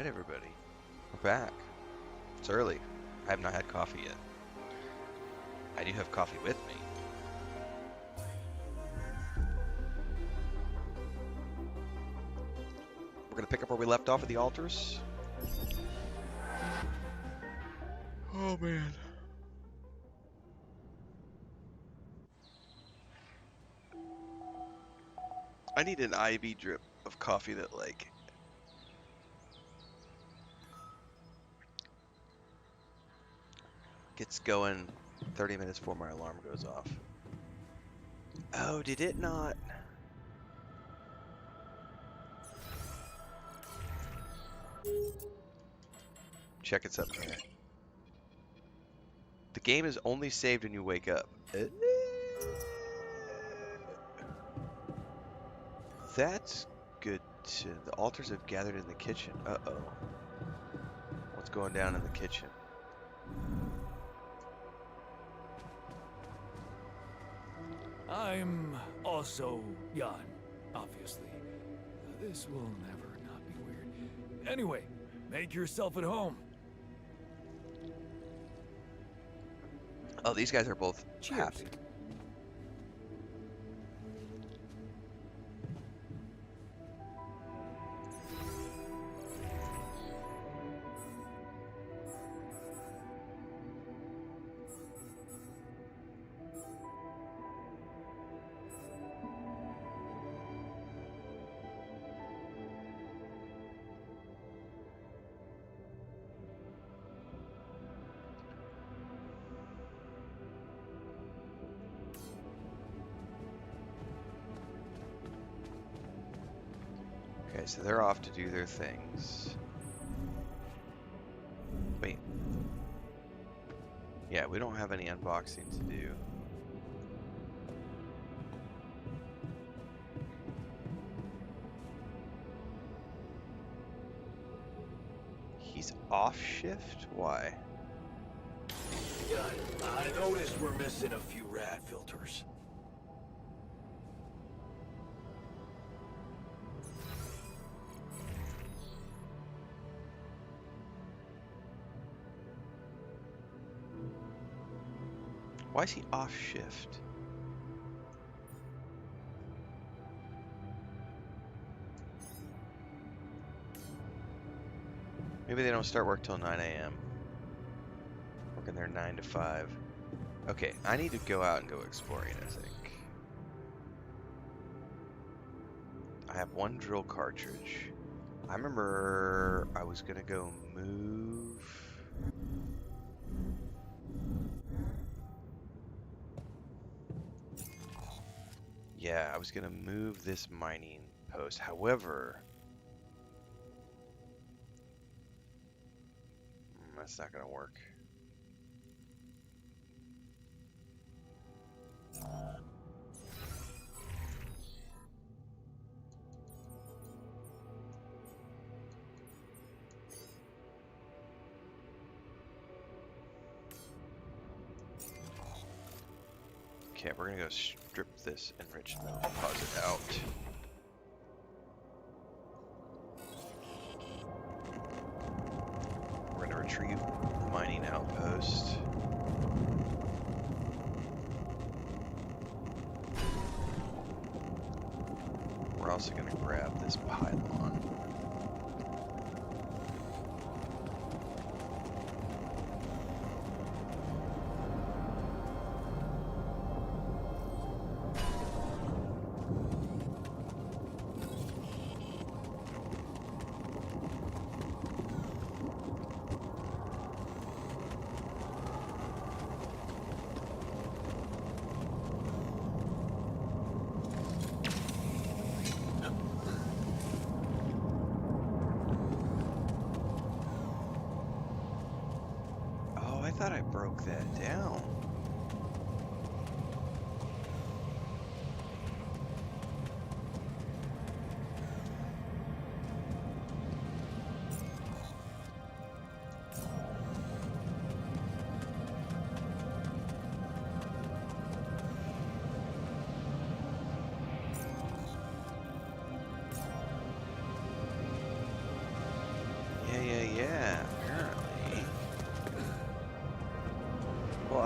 Alright, everybody. We're back. It's early. I have not had coffee yet. I do have coffee with me. We're going to pick up where we left off at the altars. Oh, man. I need an IV drip of coffee that, like, gets going 30 minutes before my alarm goes off. Oh, did it not? Check it's up there. The game is only saved when you wake up. That's good too. The altars have gathered in the kitchen. Uh-oh. What's going down in the kitchen? I'm also Jan, obviously. This will never not be weird. Anyway, make yourself at home. Oh, these guys are both Cheers. happy. Okay, so they're off to do their things. Wait. Yeah, we don't have any unboxing to do. He's off shift? Why? Yeah, I noticed we're missing a few rat filters. Why is he off shift? Maybe they don't start work till 9 a.m. Working their 9 to 5. Okay, I need to go out and go exploring, I think. I have one drill cartridge. I remember I was gonna go move. Yeah, I was gonna move this mining post. However, that's not gonna work. Okay, we're gonna go strip this enriched metal deposit out. We're gonna retrieve the mining outpost. We're also gonna grab this pylon. I thought I broke that down.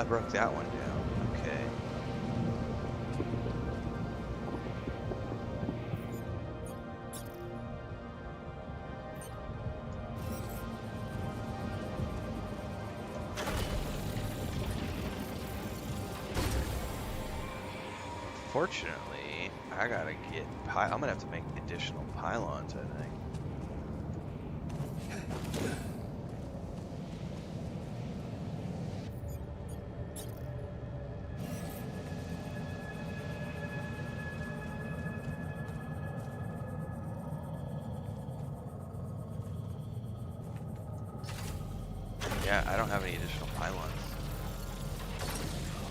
broke that one down. Okay. Fortunately, I gotta get I'm gonna have to make additional pylons, I think. Yeah, I don't have any additional pylons.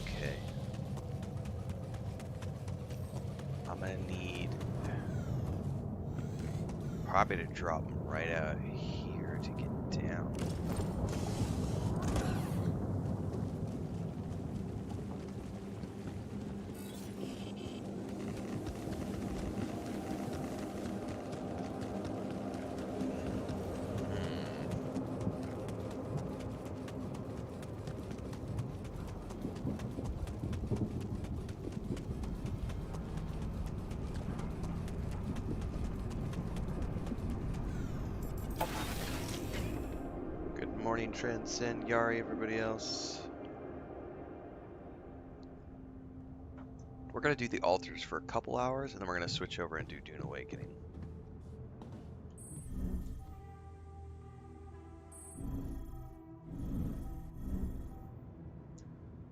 Okay. I'm gonna need probably to drop them right out here to get down. Morning, Transcend, Yari, everybody else. We're gonna do the altars for a couple hours, and then we're gonna switch over and do Dune Awakening.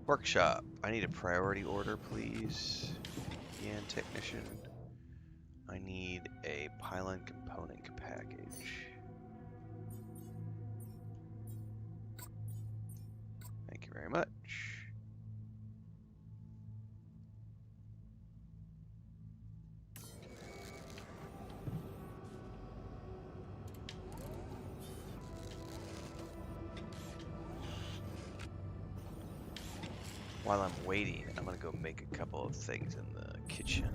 Workshop. I need a priority order, please. Again, technician. I need a pylon component package. Thank you very much. While I'm waiting, I'm gonna go make a couple of things in the kitchen.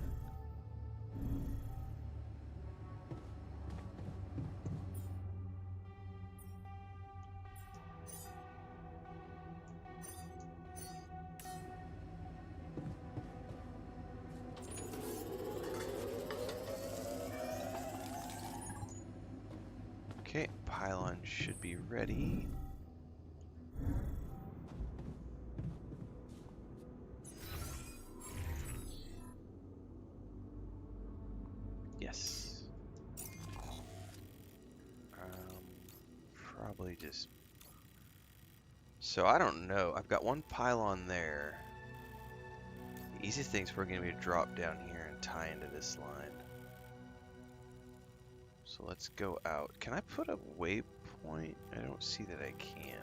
Okay, pylon should be ready. Yes. Probably just... So I don't know. I've got one pylon there. The easiest thing's we're going to be to drop down here and tie into this line. So let's go out. Can I put a waypoint? I don't see that I can.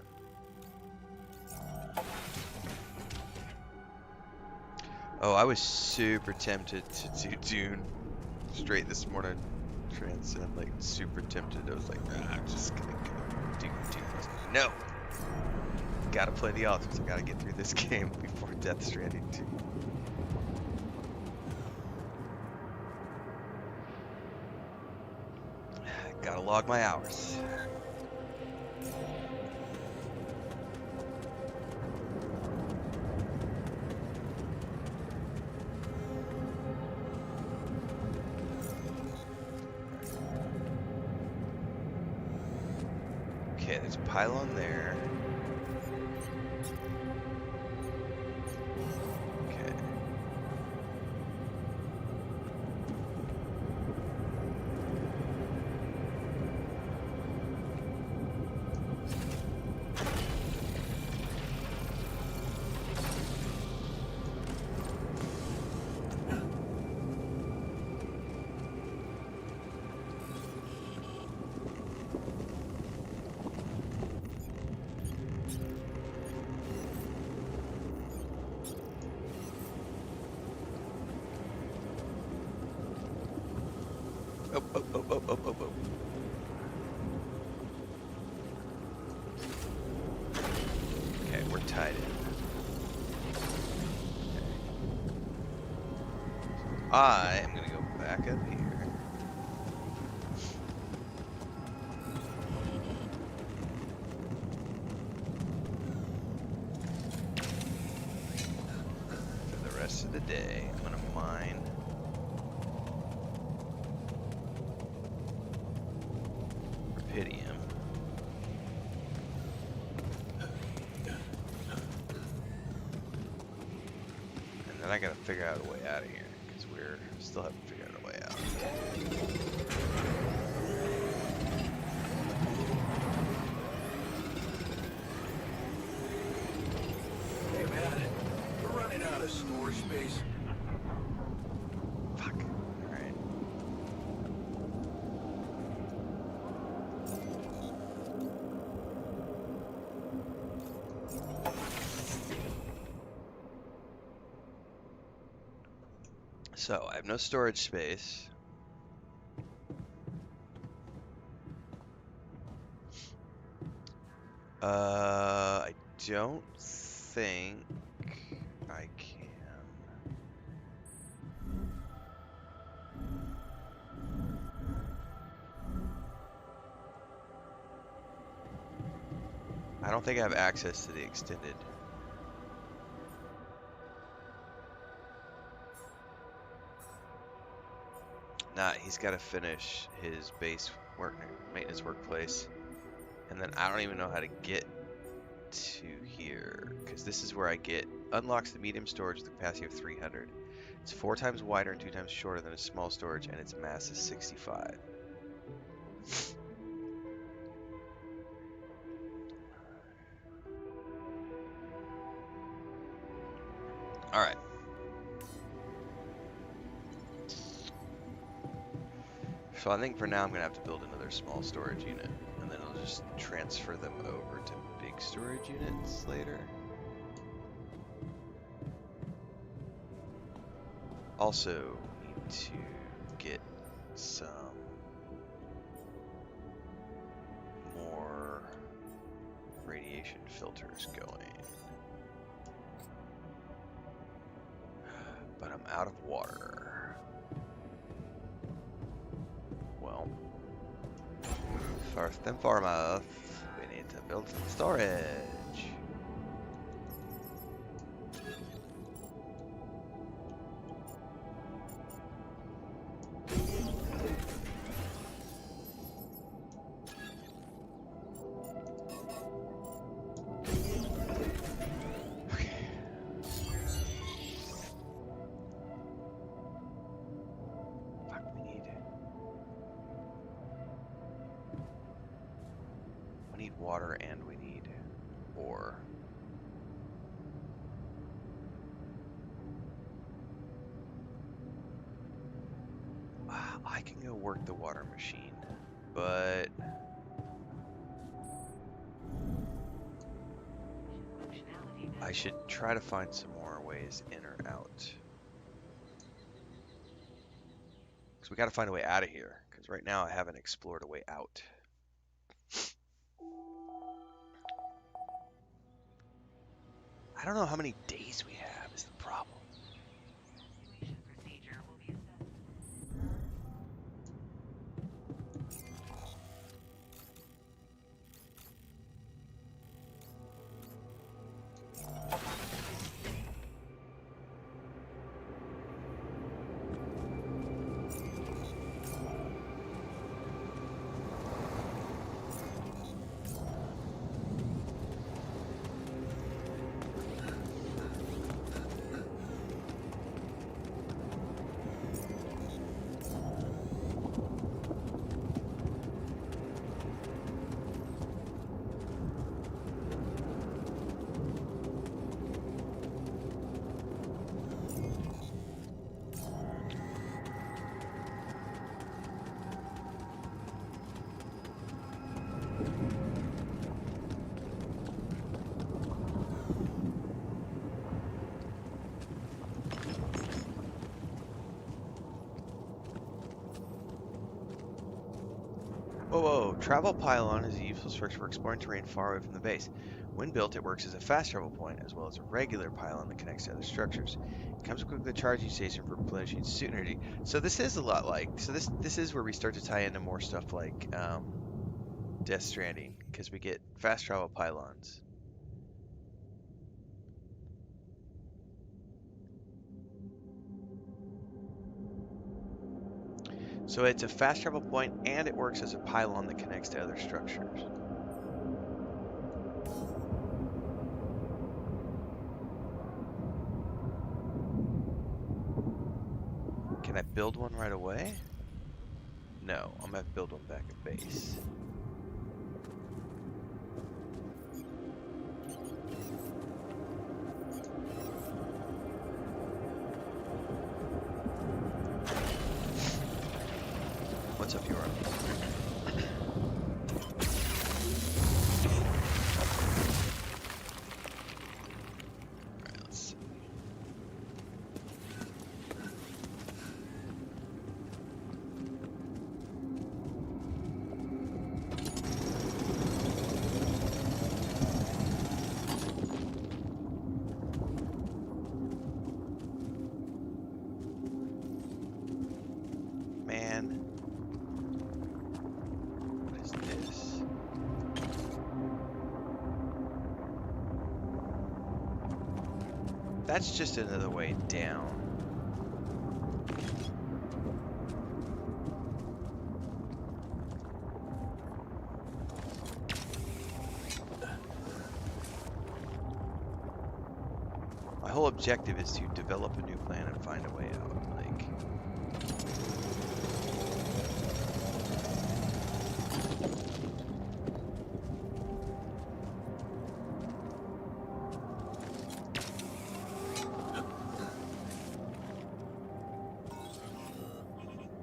Oh, I was super tempted to do Dune straight this morning. Transcend, like super tempted. I was like, I'm just gonna go do Dune. No! Gotta play the altars. I gotta get through this game before Death Stranding 2. Gotta log my hours. Okay, there's a pylon there. Okay. Oh. Okay, we're tied in. Okay. I am gonna go back up here. the day, I'm gonna mine rubidium. And then I gotta figure out a way out of here, because we're still haven't figured out a way out. Hey man, we're running out of storage space. Fuck. Alright. So, I have no storage space. I don't think I can. I don't think I have access to the extended. Nah, he's got to finish his base work maintenance workplace, and then I don't even know how to get to here, because this is where I get unlocks the medium storage with a capacity of 300. It's 4 times wider and 2 times shorter than a small storage, and its mass is 65. All right. So I think for now I'm gonna have to build another small storage unit, and then I'll just transfer them over to big storage units later. Also need to get some more radiation filters going. But I'm out of water. Well, first and foremost, we need to build some storage. Water and we need ore. I can go work the water machine, but I should try to find some more ways in or out. Because we got to find a way out of here, because right now I haven't explored a way out. I don't know how many days we have is the problem. Whoa, travel pylon is a useful structure for exploring terrain far away from the base. When built, it works as a fast travel point, as well as a regular pylon that connects to other structures. It comes equipped with a charging station for replenishing suit energy. So this is a lot like, so this is where we start to tie into more stuff like Death Stranding, because we get fast travel pylons. So it's a fast travel point, and it works as a pylon that connects to other structures. Can I build one right away? No, I'm gonna have to build one back at base. What's up, Yoram? Alright, let's see. Man. What is this? That's just another way down. My whole objective is to develop a new plan and find a way out. Like,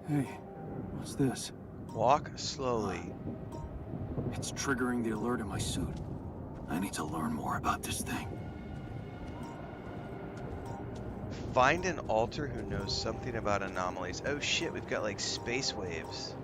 Hey, what's this? walk slowly. It's triggering the alert in my suit. I need to learn more about this thing. Find an alter who knows something about anomalies. Oh shit, we've got like space waves.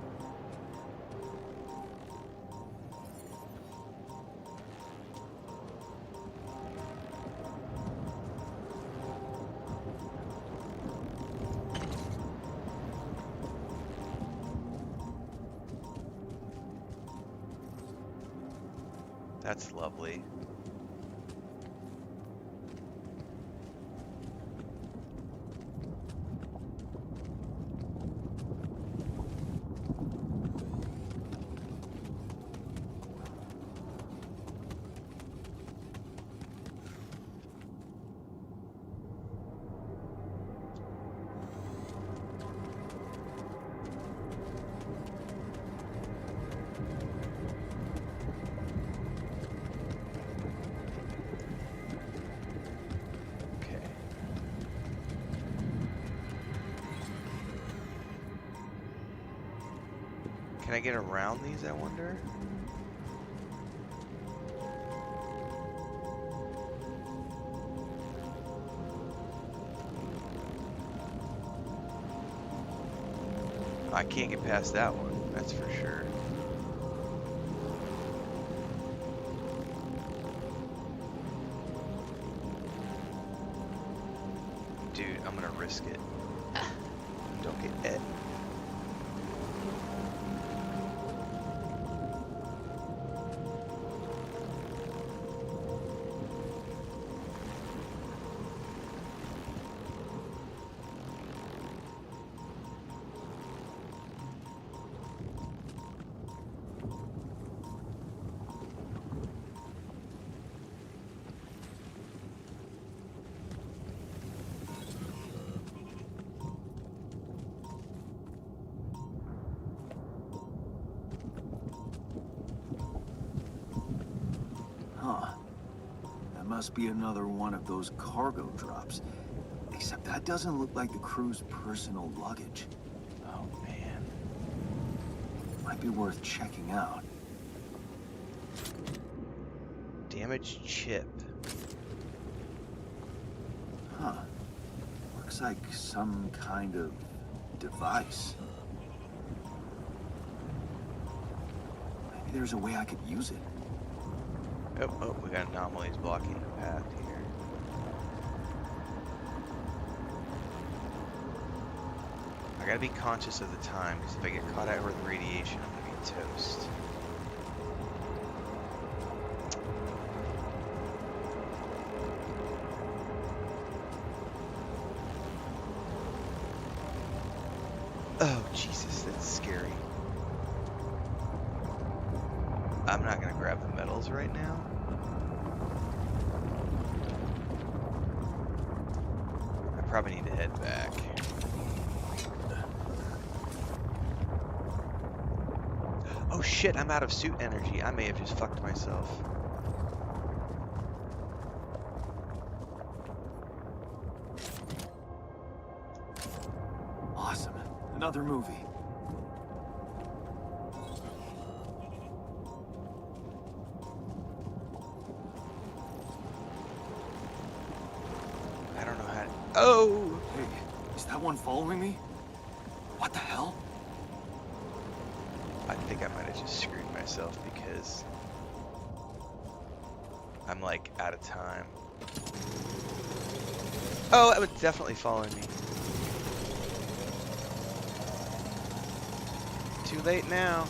That's lovely. Okay. Can I get around these, I wonder? I can't get past that one, that's for sure. Dude, I'm gonna risk it. Don't get hit. Huh. That must be another one of those cargo drops. Except that doesn't look like the crew's personal luggage. Oh man. Might be worth checking out. Damaged chip. Huh. Looks like some kind of device. Maybe there's a way I could use it. Oh, we got anomalies blocking the path here. I gotta be conscious of the time, because if I get caught out with radiation, I'm gonna be toast. Oh, Jesus, that's scary. I'm not gonna grab the metals right now. I probably need to head back. Oh shit, I'm out of suit energy. I may have just fucked myself. Awesome. Another movie. I don't know how to... Oh! Hey, is that one following me? What the hell? I think I might have just screwed myself because I'm like out of time. Oh, that was definitely following me. Too late now.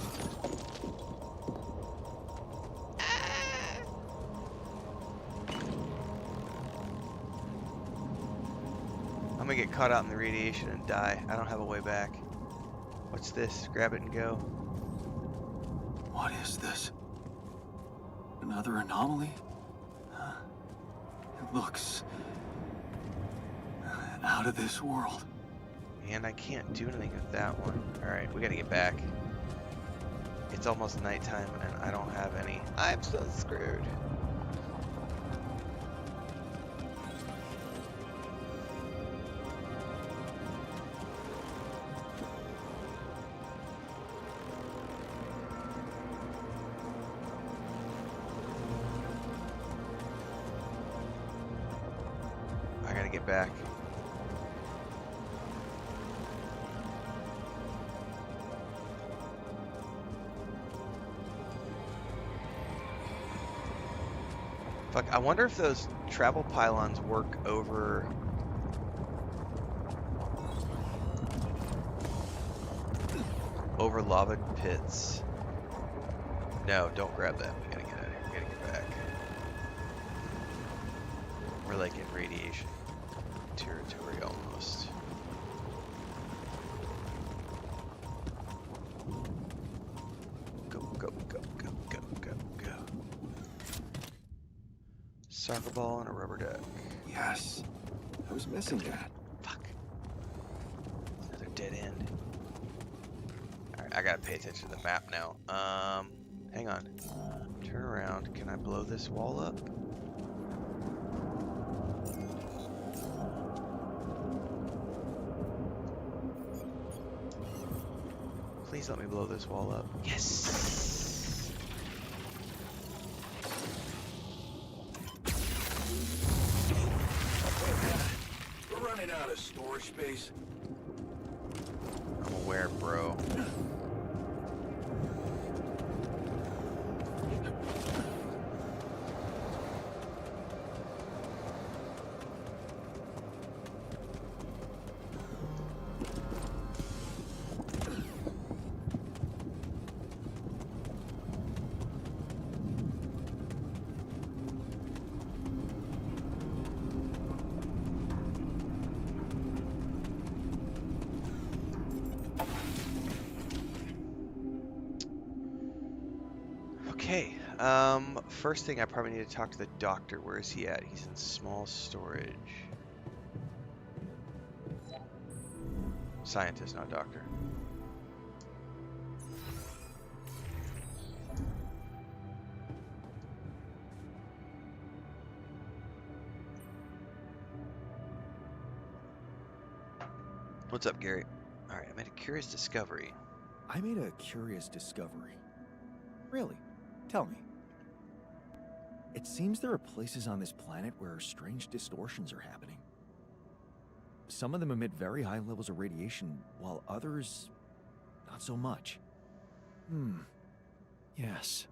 I'm gonna get caught out in the radiation and die. I don't have a way back. What's this? Grab it and go. What is this? Another anomaly? It looks out of this world. And I can't do anything with that one. Alright, we gotta get back. It's almost nighttime and I don't have any. I'm so screwed. I gotta get back. Fuck, I wonder if those travel pylons work over... over lava pits. No, don't grab that. We gotta get out of here. We gotta get back. We're like in radiation territory almost. Go, go, go, go, go, go, go. Soccer ball and a rubber duck. Yes. I was missing that. Fuck. Another dead end. Alright, I gotta pay attention to the map now. Hang on. Turn around. Can I blow this wall up? Please let me blow this wall up. Yes! We're running out of storage space. I'm aware, bro. Okay, first thing I probably need to talk to the doctor. Where is he at? He's in small storage. Scientist, not doctor. What's up, Gary? Alright, I made a curious discovery. I made a curious discovery. Really? Tell me. It seems there are places on this planet where strange distortions are happening. Some of them emit very high levels of radiation, while others, not so much. Yes.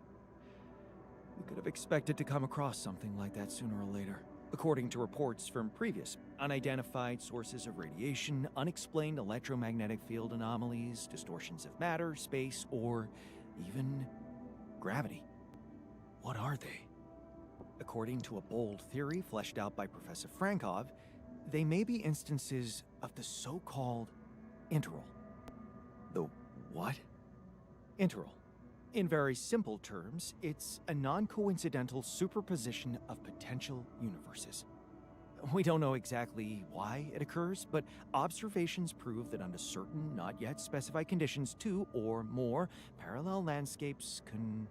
We could have expected to come across something like that sooner or later. According to reports from previous unidentified sources of radiation, unexplained electromagnetic field anomalies, distortions of matter, space, or even gravity. What are they? According to a bold theory fleshed out by Professor Frankov, they may be instances of the so-called interval. what? Interval. In very simple terms, it's a non-coincidental superposition of potential universes. We don't know exactly why it occurs, but observations prove that under certain, not yet specified conditions, two or more parallel landscapes can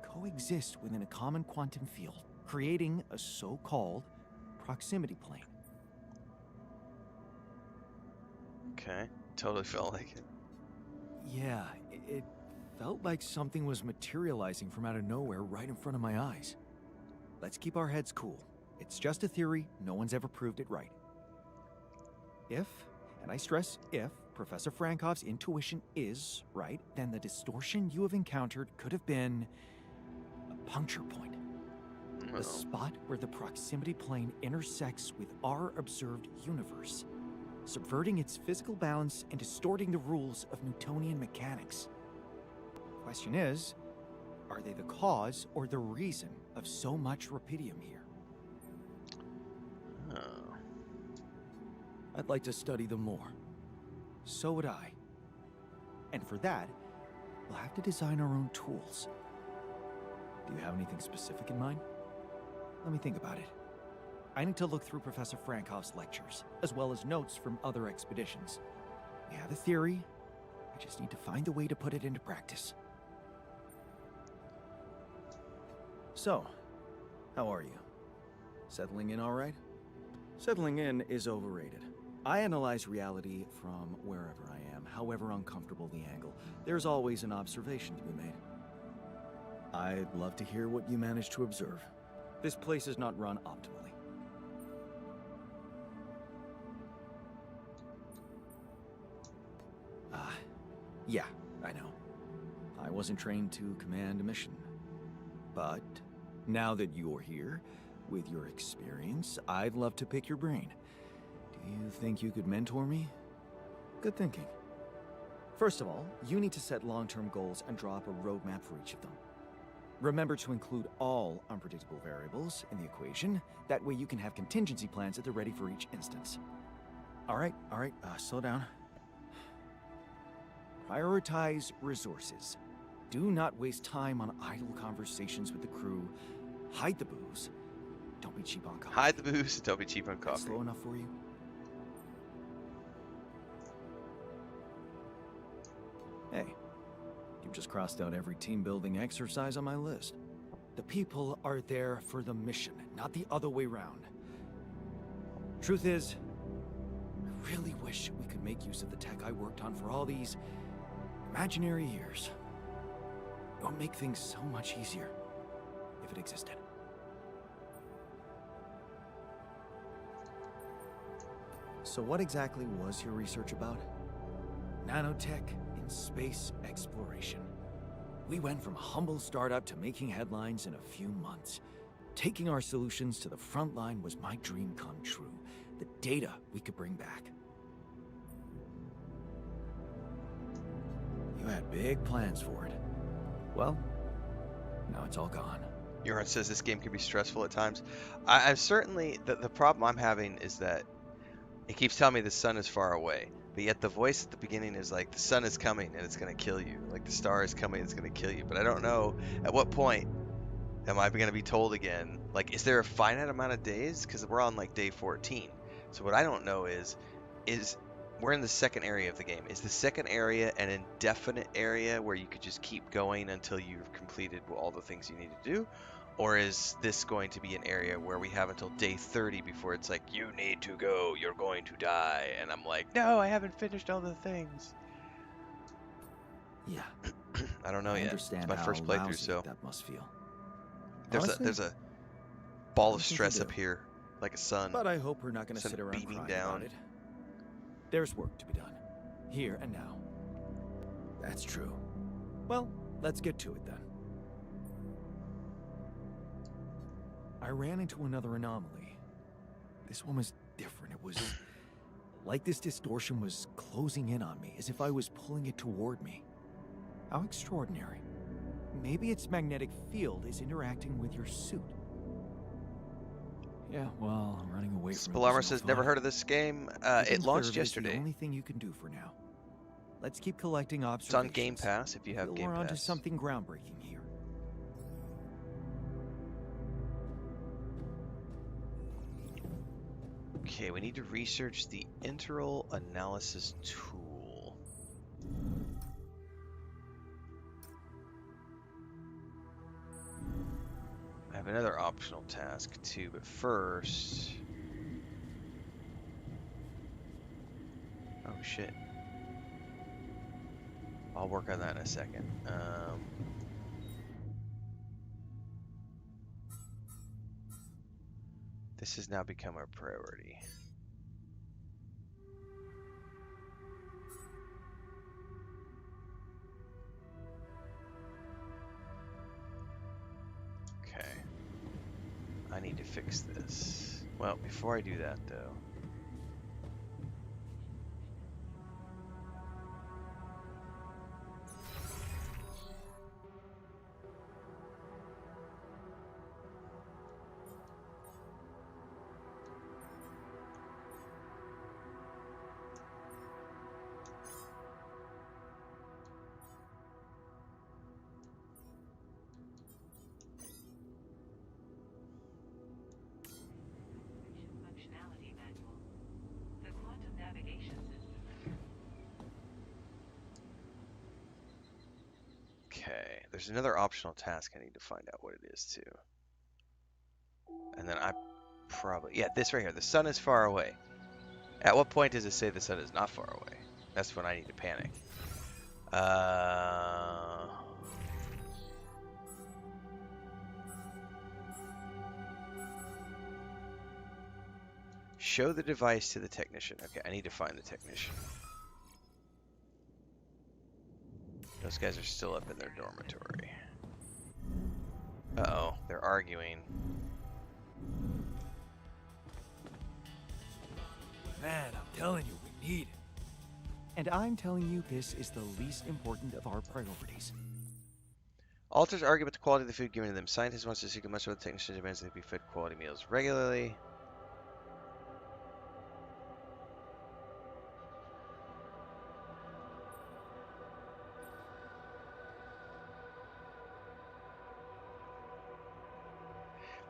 coexist within a common quantum field, creating a so-called proximity plane. Okay, totally felt like it. Yeah, it felt like something was materializing from out of nowhere right in front of my eyes. Let's keep our heads cool. It's just a theory, no one's ever proved it right. If, and I stress if, Professor Frankov's intuition is right, then the distortion you have encountered could have been a puncture point. Oh. The spot where the proximity plane intersects with our observed universe, subverting its physical balance and distorting the rules of Newtonian mechanics. Question is, are they the cause or the reason of so much rupidium here? Oh. I'd like to study them more. So would I. And for that, we'll have to design our own tools. Do you have anything specific in mind? Let me think about it. I need to look through Professor Frankov's lectures, as well as notes from other expeditions. We have a theory, I just need to find a way to put it into practice. So, how are you? Settling in all right? Settling in is overrated. I analyze reality from wherever I am, however uncomfortable the angle. There's always an observation to be made. I'd love to hear what you managed to observe. This place is not run optimally. Yeah, I know. I wasn't trained to command a mission. But now that you're here, with your experience, I'd love to pick your brain. Do you think you could mentor me? Good thinking. First of all, you need to set long-term goals and draw up a roadmap for each of them. Remember to include all unpredictable variables in the equation. That way you can have contingency plans at the ready for each instance. All right, slow down. Prioritize resources. Do not waste time on idle conversations with the crew. Hide the booze. Don't be cheap on coffee. Hide the booze, don't be cheap on That's coffee. slow enough for you? Hey, you just crossed out every team-building exercise on my list. The people are there for the mission, not the other way round. Truth is, I really wish we could make use of the tech I worked on for all these imaginary years. It would make things so much easier if it existed. So what exactly was your research about? Nanotech in space exploration. We went from a humble startup to making headlines in a few months. Taking our solutions to the front line was my dream come true. The data we could bring back. You had big plans for it. Well, now it's all gone. Joran says this game can be stressful at times. I'm certainly, the problem I'm having is that it keeps telling me the sun is far away, but yet the voice at the beginning is like, the sun is coming and it's going to kill you. Like, the star is coming, it's going to kill you. But I don't know, at what point am I going to be told again? Like, is there a finite amount of days? Because we're on, like, day 14. So what I don't know is we're in the second area of the game. Is the second area an indefinite area where you could just keep going until you've completed all the things you need to do? Or is this going to be an area where we have until day 30 before it's like, you need to go, you're going to die? And I'm like, no, I haven't finished all the things. Yeah. I don't know yet. It's Understand my how first playthrough, lousy so that must feel. there's a ball of Honestly, stress you up do. here, like a sun. But I hope we're not going to Sun sit around beaming crying down. about it. There's work to be done, here and now. That's true. Well, let's get to it then. I ran into another anomaly. This one was different. It was like this distortion was closing in on me, as if I was pulling it toward me. How extraordinary. Maybe its magnetic field is interacting with your suit. Yeah, well, running away from it was Spalarmer no says, fun. never heard of this game. Taking It care launched of it is yesterday. the only thing you can do for now. Let's keep collecting It's on Game observations. Pass if you have Feel Game we're onto Pass. something groundbreaking here. Okay, we need to research the integral analysis tool. I have another optional task too, but first... Oh shit. I'll work on that in a second. This has now become a priority. Okay. I need to fix this. Well, before I do that though, Functionality manual. The quantum navigation system. okay, there's another optional task I need to find out what it is too. And then I probably, yeah, this right here, the sun is far away. At what point does it say the sun is not far away? That's when I need to panic. Show the device to the technician. Okay, I need to find the technician. Those guys are still up in their dormitory. Uh-oh, they're arguing. Man, I'm telling you, we need it. And I'm telling you, this is the least important of our priorities. Alters argue about the quality of the food given to them. Scientists wants to seek a much of the technician demands they be fed quality meals regularly.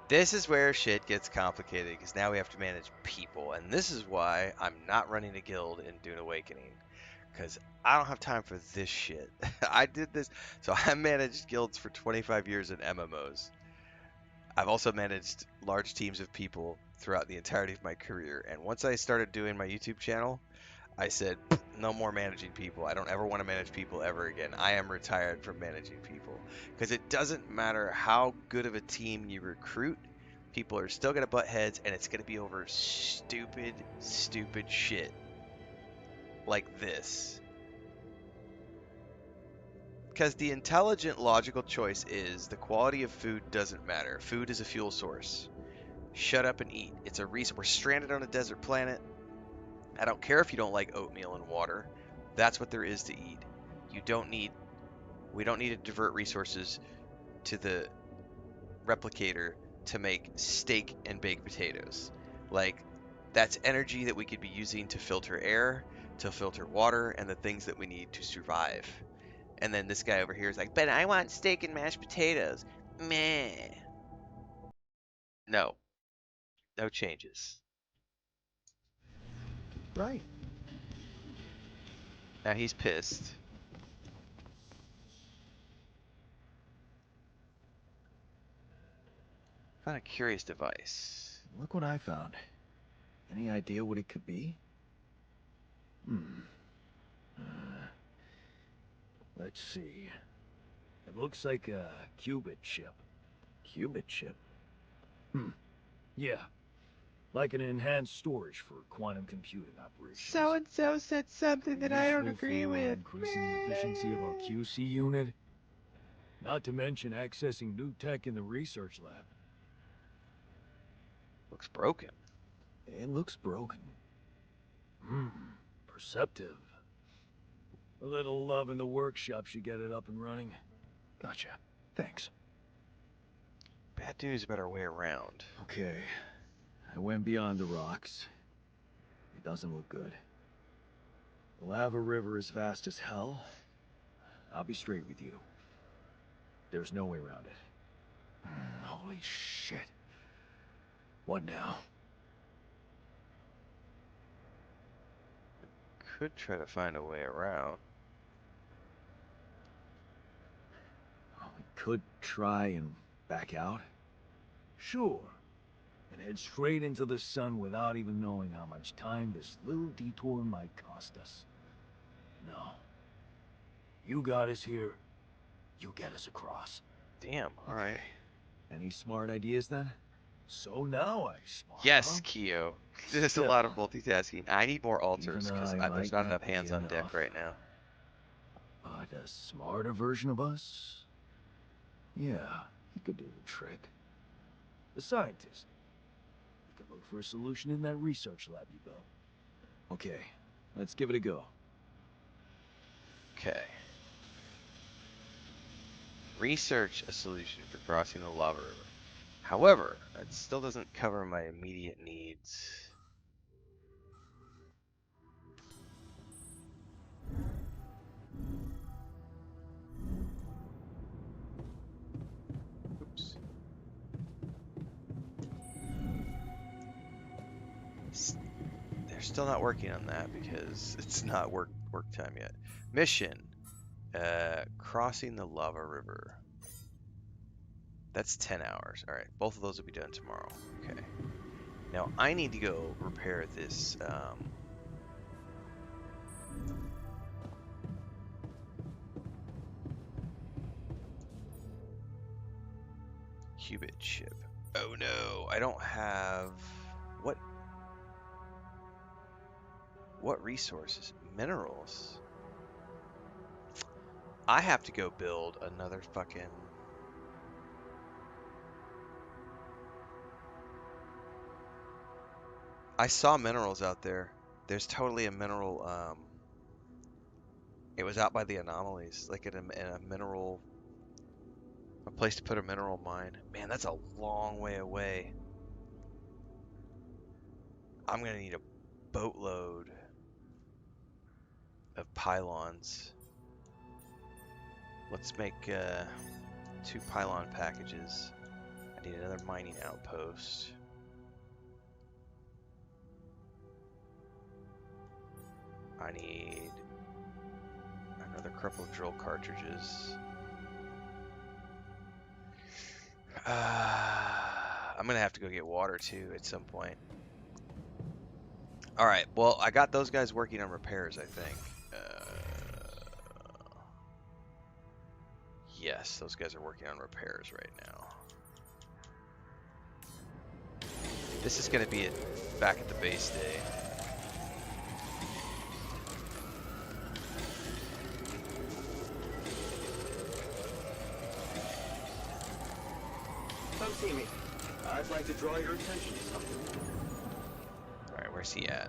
This is where shit gets complicated, because now we have to manage people, and this is why I'm not running a guild in Dune Awakening, because I don't have time for this shit. I did this, so I managed guilds for 25 years in MMOs. I've also managed large teams of people throughout the entirety of my career, and once I started doing my YouTube channel, I said, no more managing people. I don't ever want to manage people ever again. I am retired from managing people. Because it doesn't matter how good of a team you recruit, people are still going to butt heads, and it's going to be over stupid, stupid shit. Like this. Because the intelligent, logical choice is the quality of food doesn't matter. Food is a fuel source. Shut up and eat. It's a reason. We're stranded on a desert planet. I don't care if you don't like oatmeal and water. That's what there is to eat. We don't need to divert resources to the replicator to make steak and baked potatoes. Like, that's energy that we could be using to filter air, to filter water, and the things that we need to survive. And then this guy over here is like, but I want steak and mashed potatoes. Meh. No. No changes. Right. Now he's pissed. Found a curious device. Look what I found. Any idea what it could be? Let's see. It looks like a qubit chip. Qubit chip? Yeah. Like an enhanced storage for quantum computing operations. So-and-so said something that I don't Useful agree for with. increasing the efficiency of our QC unit. Not to mention accessing new tech in the research lab. Looks broken. It looks broken. Perceptive. A little love in the workshop should get it up and running. Gotcha. Thanks. Bad news about our way around. Okay. I went beyond the rocks. It doesn't look good. The lava river is fast as hell. I'll be straight with you. There's no way around it. Holy shit. What now? Could try to find a way around. We could try and back out. Sure. And head straight into the sun without even knowing how much time this little detour might cost us. No. You got us here. You get us across. Damn, alright. Any smart ideas then? So now I smart, Yes, huh? Keo. There's a lot of multitasking. I need more altars Even because I there's might not not enough be hands on deck enough. right now. But a smarter version of us? Yeah, he could do the trick. The scientist. We could look for a solution in that research lab you built. Okay, let's give it a go. Okay. Research a solution for crossing the lava river. However, that still doesn't cover my immediate needs. Oops. They're still not working on that because it's not work time yet. Mission. Crossing the lava river. That's 10 hours. Alright, both of those will be done tomorrow. Okay. Now, I need to go repair this, qubit chip. Oh no, I don't have... What resources? Minerals. I have to go build another fucking... I saw minerals out there. There's totally a mineral, it was out by the anomalies, like in a mineral, a place to put a mineral mine. Man, that's a long way away. I'm gonna need a boatload of pylons. Let's make 2 pylon packages. I need another mining outpost. I need another couple of drill cartridges. I'm gonna have to go get water too at some point. Alright, well, I got those guys working on repairs, I think. Yes, those guys are working on repairs right now. This is gonna be back at the base day. Come see me. I'd like to draw your attention to something. Alright, where's he at?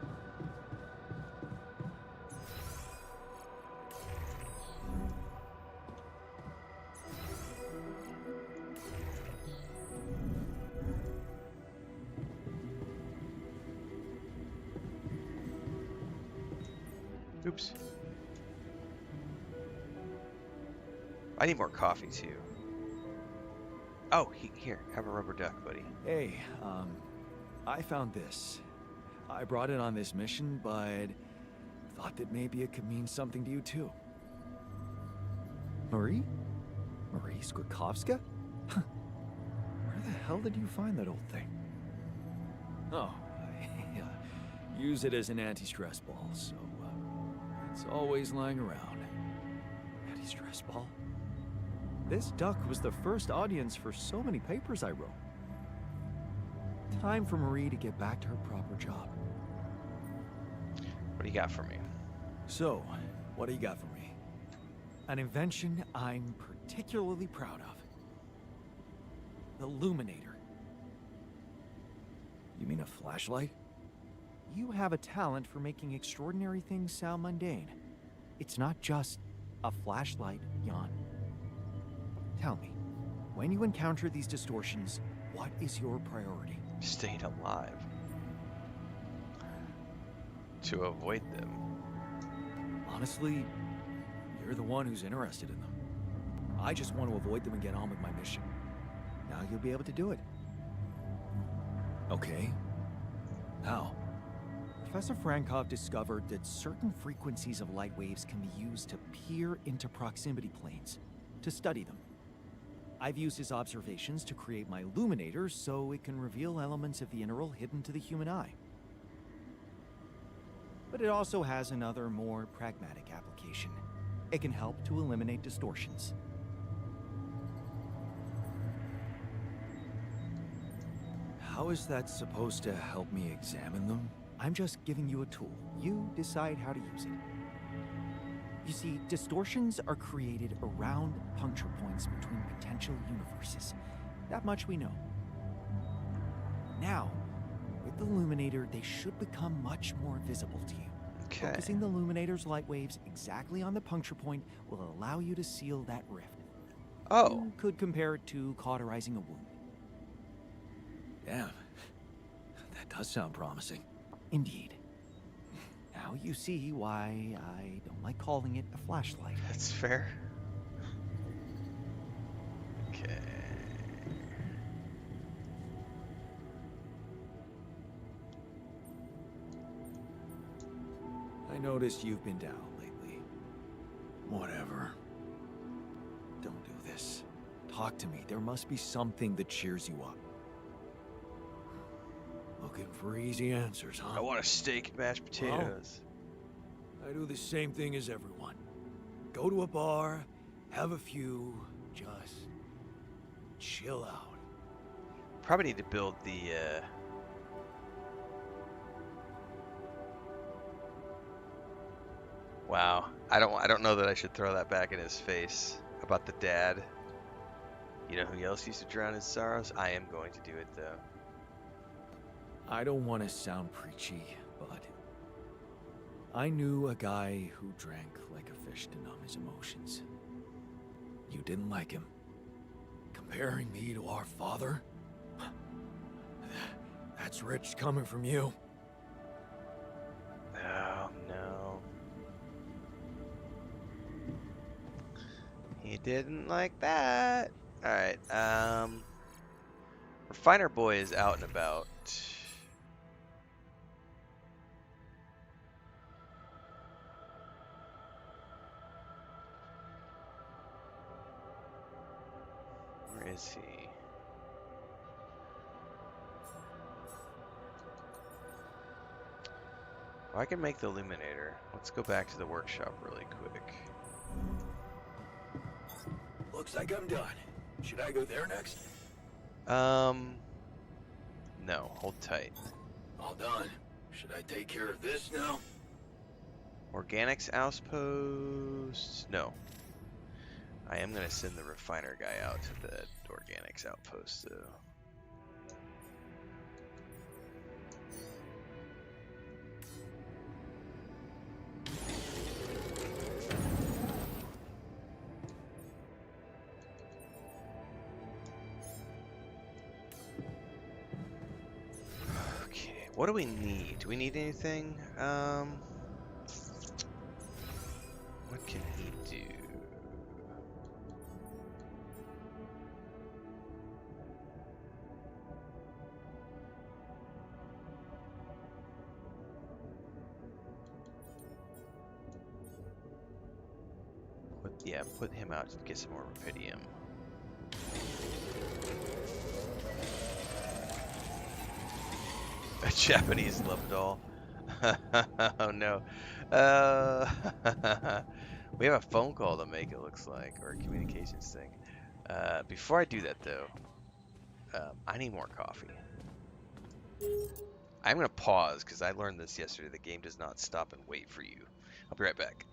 Oops. I need more coffee too. Oh, here, have a rubber duck, buddy. Hey, I found this. I brought it on this mission, but thought that maybe it could mean something to you too. Marie? Marie Skwitkowska? Where the hell did you find that old thing? Oh, I use it as an anti-stress ball, so it's always lying around. Anti-stress ball? This duck was the first audience for so many papers I wrote. Time for Marie to get back to her proper job. What do you got for me? So, what do you got for me? An invention I'm particularly proud of. The Illuminator. You mean a flashlight? You have a talent for making extraordinary things sound mundane. It's not just a flashlight, Jan. Tell me, when you encounter these distortions, what is your priority? Staying alive. To avoid them. Honestly, you're the one who's interested in them. I just want to avoid them and get on with my mission. Now you'll be able to do it. Okay. How? Professor Frankov discovered that certain frequencies of light waves can be used to peer into proximity planes, to study them. I've used his observations to create my illuminator so it can reveal elements of the interval hidden to the human eye. But it also has another, more pragmatic application. It can help to eliminate distortions. How is that supposed to help me examine them? I'm just giving you a tool. You decide how to use it. You see, distortions are created around puncture points between potential universes. That much we know. Now, with the illuminator, they should become much more visible to you. Okay. Focusing the illuminator's light waves exactly on the puncture point will allow you to seal that rift. Oh. You could compare it to cauterizing a wound. Damn. That does sound promising. Indeed. Now you see why I don't like calling it a flashlight. That's fair. Okay. I noticed you've been down lately. Whatever. Don't do this. Talk to me. There must be something that cheers you up. Looking for easy answers, huh? I want a steak and mashed potatoes. I do the same thing as everyone. Go to a bar, have a few, just chill out. Probably need to build the Wow. I don't know that I should throw that back in his face about the dad. You know who else used to drown his sorrows? I am going to do it though. I don't want to sound preachy, but I knew a guy who drank like a fish to numb his emotions. You didn't like him. Comparing me to our father? That's rich coming from you. Oh no. He didn't like that. Alright, Refiner Boy is out and about. Where is he? Well, I can make the illuminator. Let's go back to the workshop really quick. Looks like I'm done. Should I go there next? No, hold tight. All done. Should I take care of this now? Organics outpost? No. I am gonna send the refiner guy out to the organics outpost though. Okay, what do we need? Do we need anything? What can he do? Put him out to get some more rubidium. A Japanese love doll. Oh no. We have a phone call to make, it looks like, or a communications thing. Before I do that though, I need more coffee. I'm gonna pause because I learned this yesterday. The game does not stop and wait for you. I'll be right back.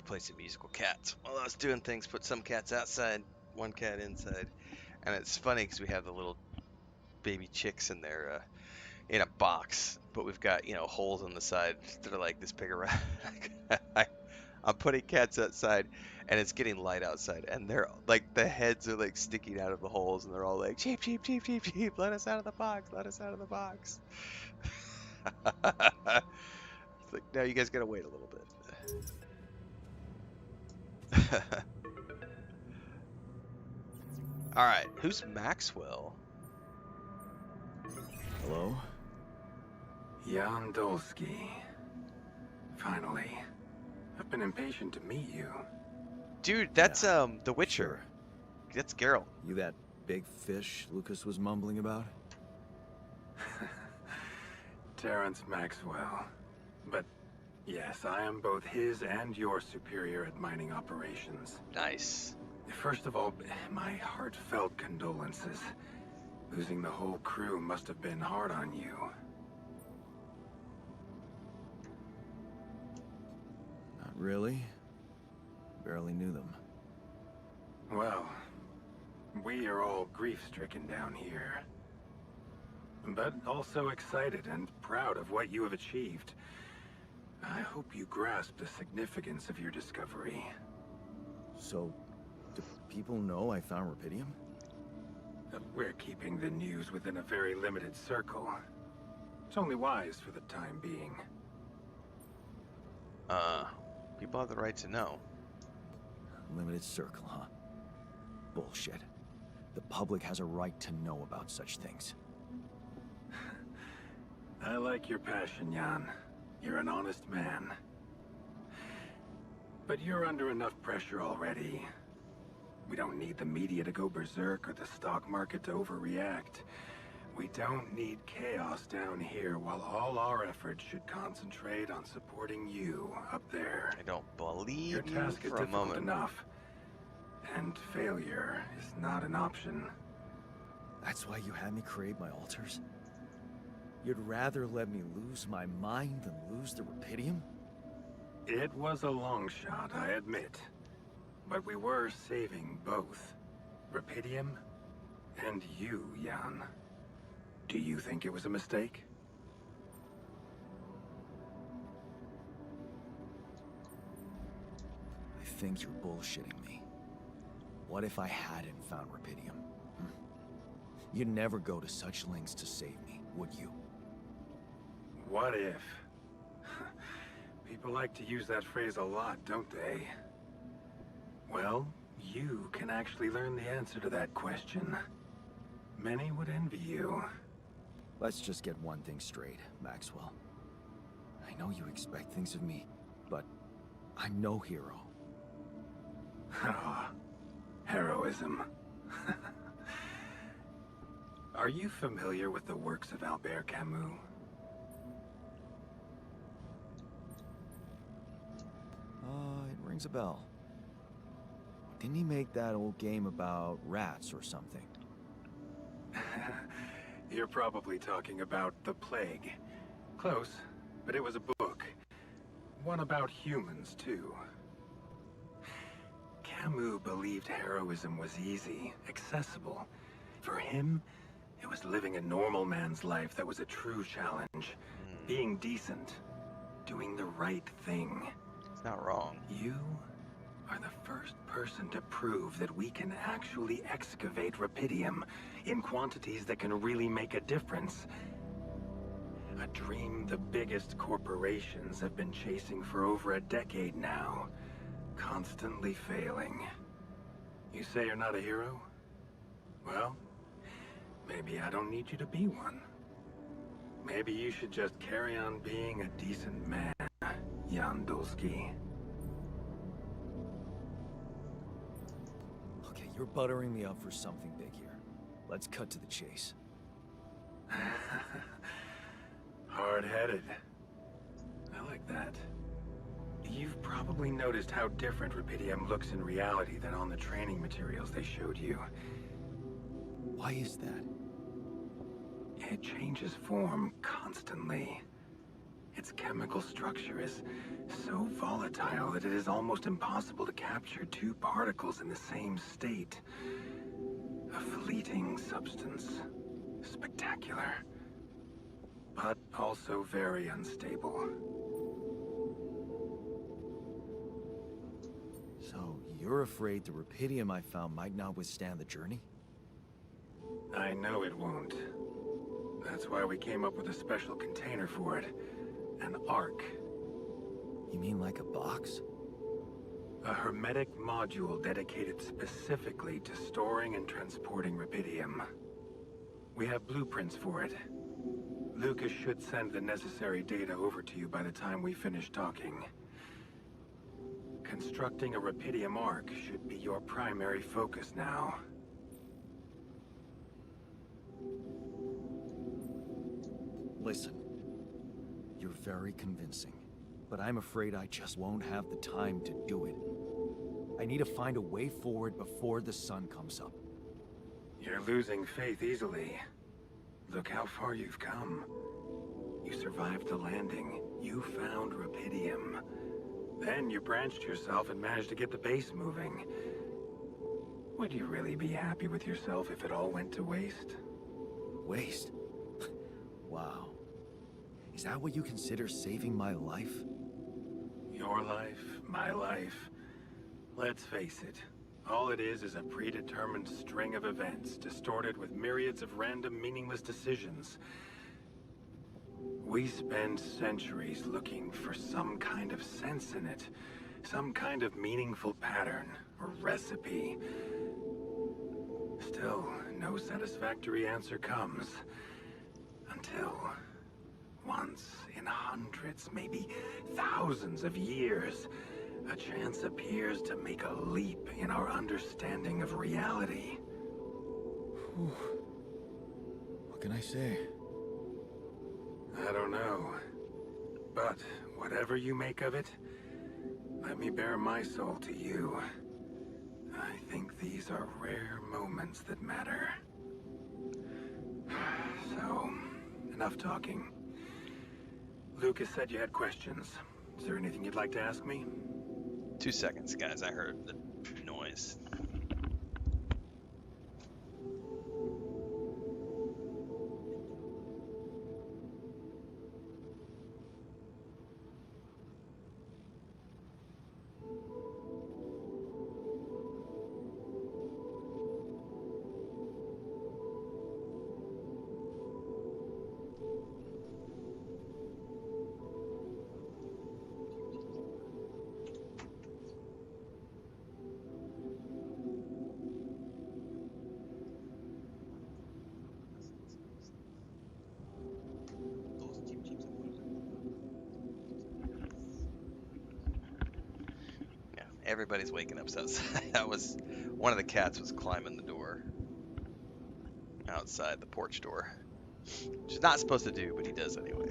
play some musical cats. While I was doing things, put some cats outside, one cat inside. And it's funny because we have the little baby chicks in there in a box, but we've got, holes on the side that are like this big around. I'm putting cats outside, and it's getting light outside, and they're like the heads are like sticking out of the holes, and they're all like, "Cheep, cheep, cheep, cheep, cheep! Let us out of the box! Let us out of the box!" It's like, no, you guys gotta wait a little bit. All right, who's Maxwell? Hello? Jan Dolsky. Finally. I've been impatient to meet you. Dude, that's The Witcher. Sure. That's Geralt. You that big fish Lucas was mumbling about? Terrence Maxwell. But yes, I am both his and your superior at mining operations. Nice. First of all, my heartfelt condolences. Losing the whole crew must have been hard on you. Not really. Barely knew them. Well, we are all grief-stricken down here. But also excited and proud of what you have achieved. I hope you grasp the significance of your discovery. So, do people know I found rupidium? We're keeping the news within a very limited circle. It's only wise for the time being. People have the right to know. Limited circle, huh? Bullshit. The public has a right to know about such things. I like your passion, Jan. You're an honest man. But you're under enough pressure already. We don't need the media to go berserk or the stock market to overreact. We don't need chaos down here while all our efforts should concentrate on supporting you up there. I don't believe Your task you is for a difficult moment. enough, and failure is not an option. That's why you had me create my altars? You'd rather let me lose my mind than lose the rupidium? It was a long shot, I admit. But we were saving both. Rupidium and you, Jan. Do you think it was a mistake? I think you're bullshitting me. What if I hadn't found rupidium? You'd never go to such lengths to save me, would you? What if? People like to use that phrase a lot, don't they? Well, you can actually learn the answer to that question. Many would envy you. Let's just get one thing straight, Maxwell. I know you expect things of me, but I'm no hero. Ah, heroism. Are you familiar with the works of Albert Camus? It rings a bell. Didn't he make that old game about rats or something? You're probably talking about The Plague. Close, but it was a book. One about humans, too. Camus believed heroism was easy, accessible. For him, it was living a normal man's life that was a true challenge. Being decent. Doing the right thing. It's not wrong. You are the first person to prove that we can actually excavate rupidium in quantities that can really make a difference. A dream the biggest corporations have been chasing for over a decade now, constantly failing. You say you're not a hero? Well, maybe I don't need you to be one. Maybe you should just carry on being a decent man, Jan Dolsky. Okay, you're buttering me up for something big here. Let's cut to the chase. Hard-headed. I like that. You've probably noticed how different rupidium looks in reality than on the training materials they showed you. Why is that? It changes form constantly. Its chemical structure is so volatile that it is almost impossible to capture two particles in the same state. A fleeting substance. Spectacular. But also very unstable. So, you're afraid the rupidium I found might not withstand the journey? I know it won't. That's why we came up with a special container for it. An Ark. You mean like a box? A hermetic module dedicated specifically to storing and transporting rupidium. We have blueprints for it. Lucas should send the necessary data over to you by the time we finish talking. Constructing a rupidium Ark should be your primary focus now. Listen, you're very convincing, but I'm afraid I just won't have the time to do it. I need to find a way forward before the sun comes up. You're losing faith easily. Look how far you've come. You survived the landing. You found rupidium. Then you branched yourself and managed to get the base moving. Would you really be happy with yourself if it all went to waste? Waste? Wow. Is that what you consider saving my life? Your life, my life. Let's face it. All it is a predetermined string of events, distorted with myriads of random, meaningless decisions. We spend centuries looking for some kind of sense in it, some kind of meaningful pattern or recipe. Still, no satisfactory answer comes. Until, once in hundreds, maybe thousands of years, a chance appears to make a leap in our understanding of reality. What can I say? I don't know. But whatever you make of it, let me bare my soul to you. I think these are rare moments that matter. So, enough talking. Lucas said you had questions. Is there anything you'd like to ask me? 2 seconds, guys. I heard the noise. Everybody's waking up outside. That was one of the cats was climbing the door outside the porch door, which is not supposed to do, but he does anyway.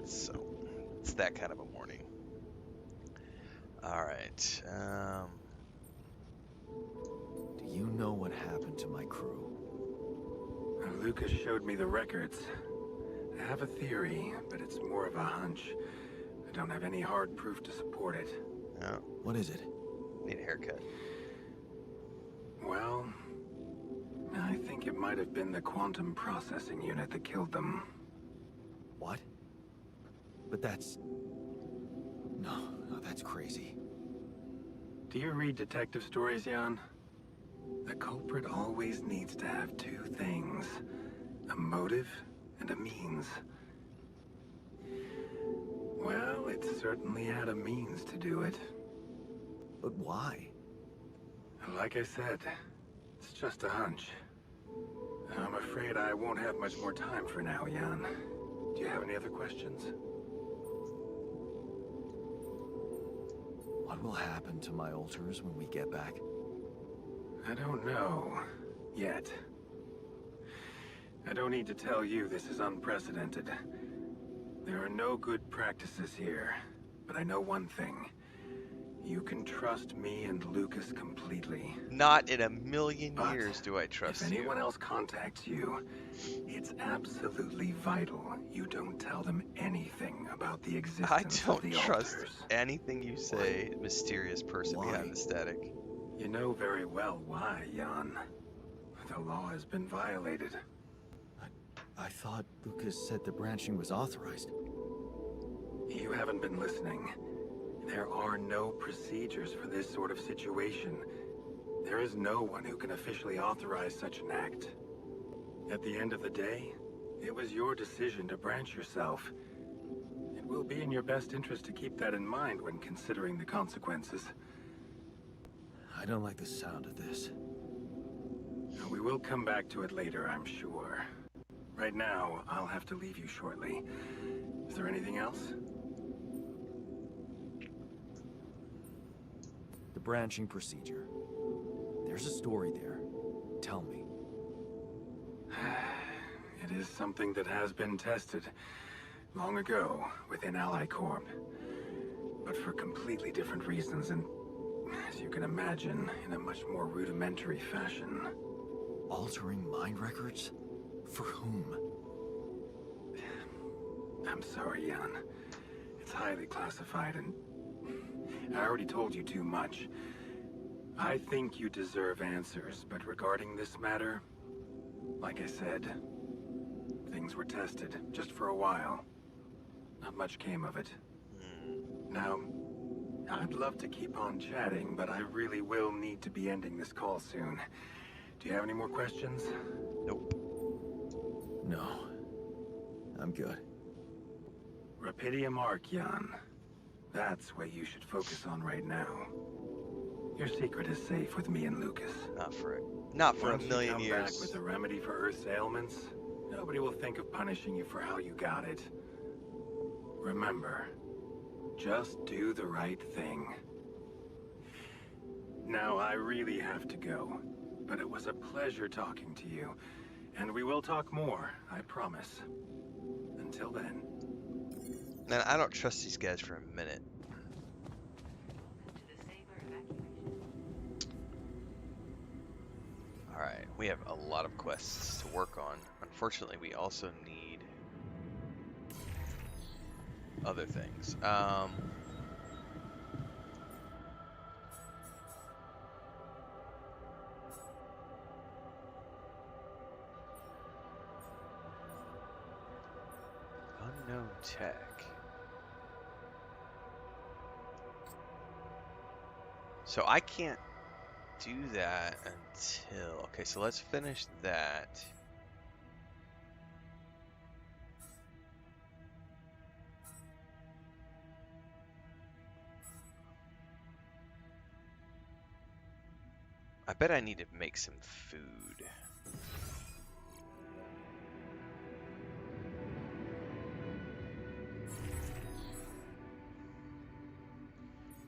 So it's that kind of a morning. All right. Do you know what happened to my crew? Lucas showed me the records. I have a theory, but it's more of a hunch. I don't have any hard proof to support it. Oh, What is it? need a haircut. Well, I think it might have been the quantum processing unit that killed them. What? But that's... No, that's crazy. Do you read detective stories, Jan? The culprit always needs to have two things. A motive and a means. Well, it certainly had a means to do it. But why? Like I said, it's just a hunch. I'm afraid I won't have much more time for now, Jan. Do you have any other questions? What will happen to my altars when we get back? I don't know. Yet. I don't need to tell you this is unprecedented. There are no good practices here. But I know one thing. You can trust me and Lucas completely. Not in a million But years do I if trust anyone you. else contacts you, it's absolutely vital you don't tell them anything about the I existence of don't the trust altars. anything you say, mysterious person Why? behind the static. You know very well why, Jan. The law has been violated. I thought Lucas said the branching was authorized. You haven't been listening. There are no procedures for this sort of situation. There is no one who can officially authorize such an act. At the end of the day, it was your decision to branch yourself. It will be in your best interest to keep that in mind when considering the consequences. I don't like the sound of this. We will come back to it later, I'm sure. Right now, I'll have to leave you shortly. Is there anything else? The branching procedure. There's a story there. Tell me. It is something that has been tested long ago within Ally Corp. But for completely different reasons and, as you can imagine, in a much more rudimentary fashion. Altering mind records? For whom? I'm sorry, Jan. It's highly classified and I already told you too much. I think you deserve answers, but regarding this matter, like I said, things were tested, just for a while. Not much came of it. Now, I'd love to keep on chatting, but I really will need to be ending this call soon. Do you have any more questions? Nope. No. I'm good. Rapidium Arc, Jan. That's what you should focus on right now. Your secret is safe with me and Lucas. Not for a Once million you come years. back with a remedy for Earth's ailments, nobody will think of punishing you for how you got it. Remember, just do the right thing. Now, I really have to go, but it was a pleasure talking to you, and we will talk more, I promise. Until then. Man, I don't trust these guys for a minute. To the Saber evacuation. Alright, we have a lot of quests to work on. Unfortunately, we also need other things. Unknown tech. So I can't do that until... Okay, so let's finish that. I bet I need to make some food.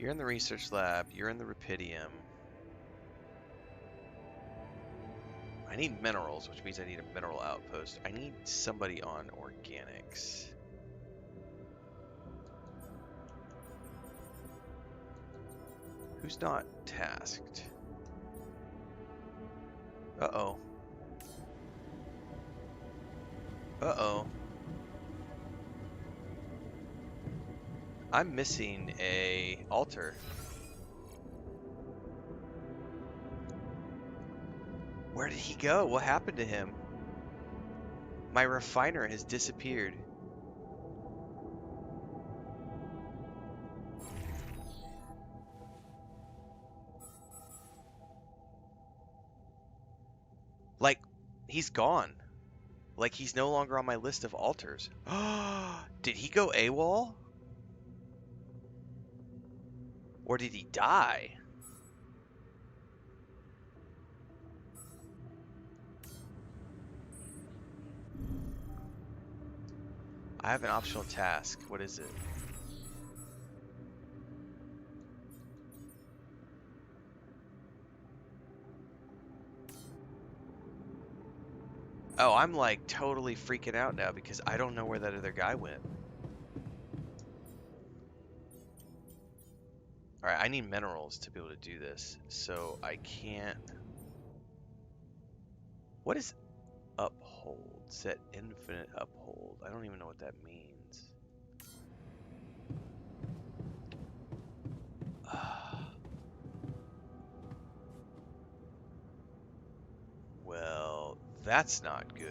You're in the research lab, you're in the Rapidium. I need minerals, which means I need a mineral outpost. I need somebody on organics. Who's not tasked? Uh-oh. Uh-oh. I'm missing a altar. Where did he go? What happened to him? My refiner has disappeared. Like, he's gone. Like, he's no longer on my list of altars. Did he go AWOL? Or did he die? I have an optional task. What is it? Oh, I'm like totally freaking out now because I don't know where that other guy went. Alright, I need minerals to be able to do this, so I can't... What is uphold? Set infinite uphold. I don't even know what that means. Well, that's not good.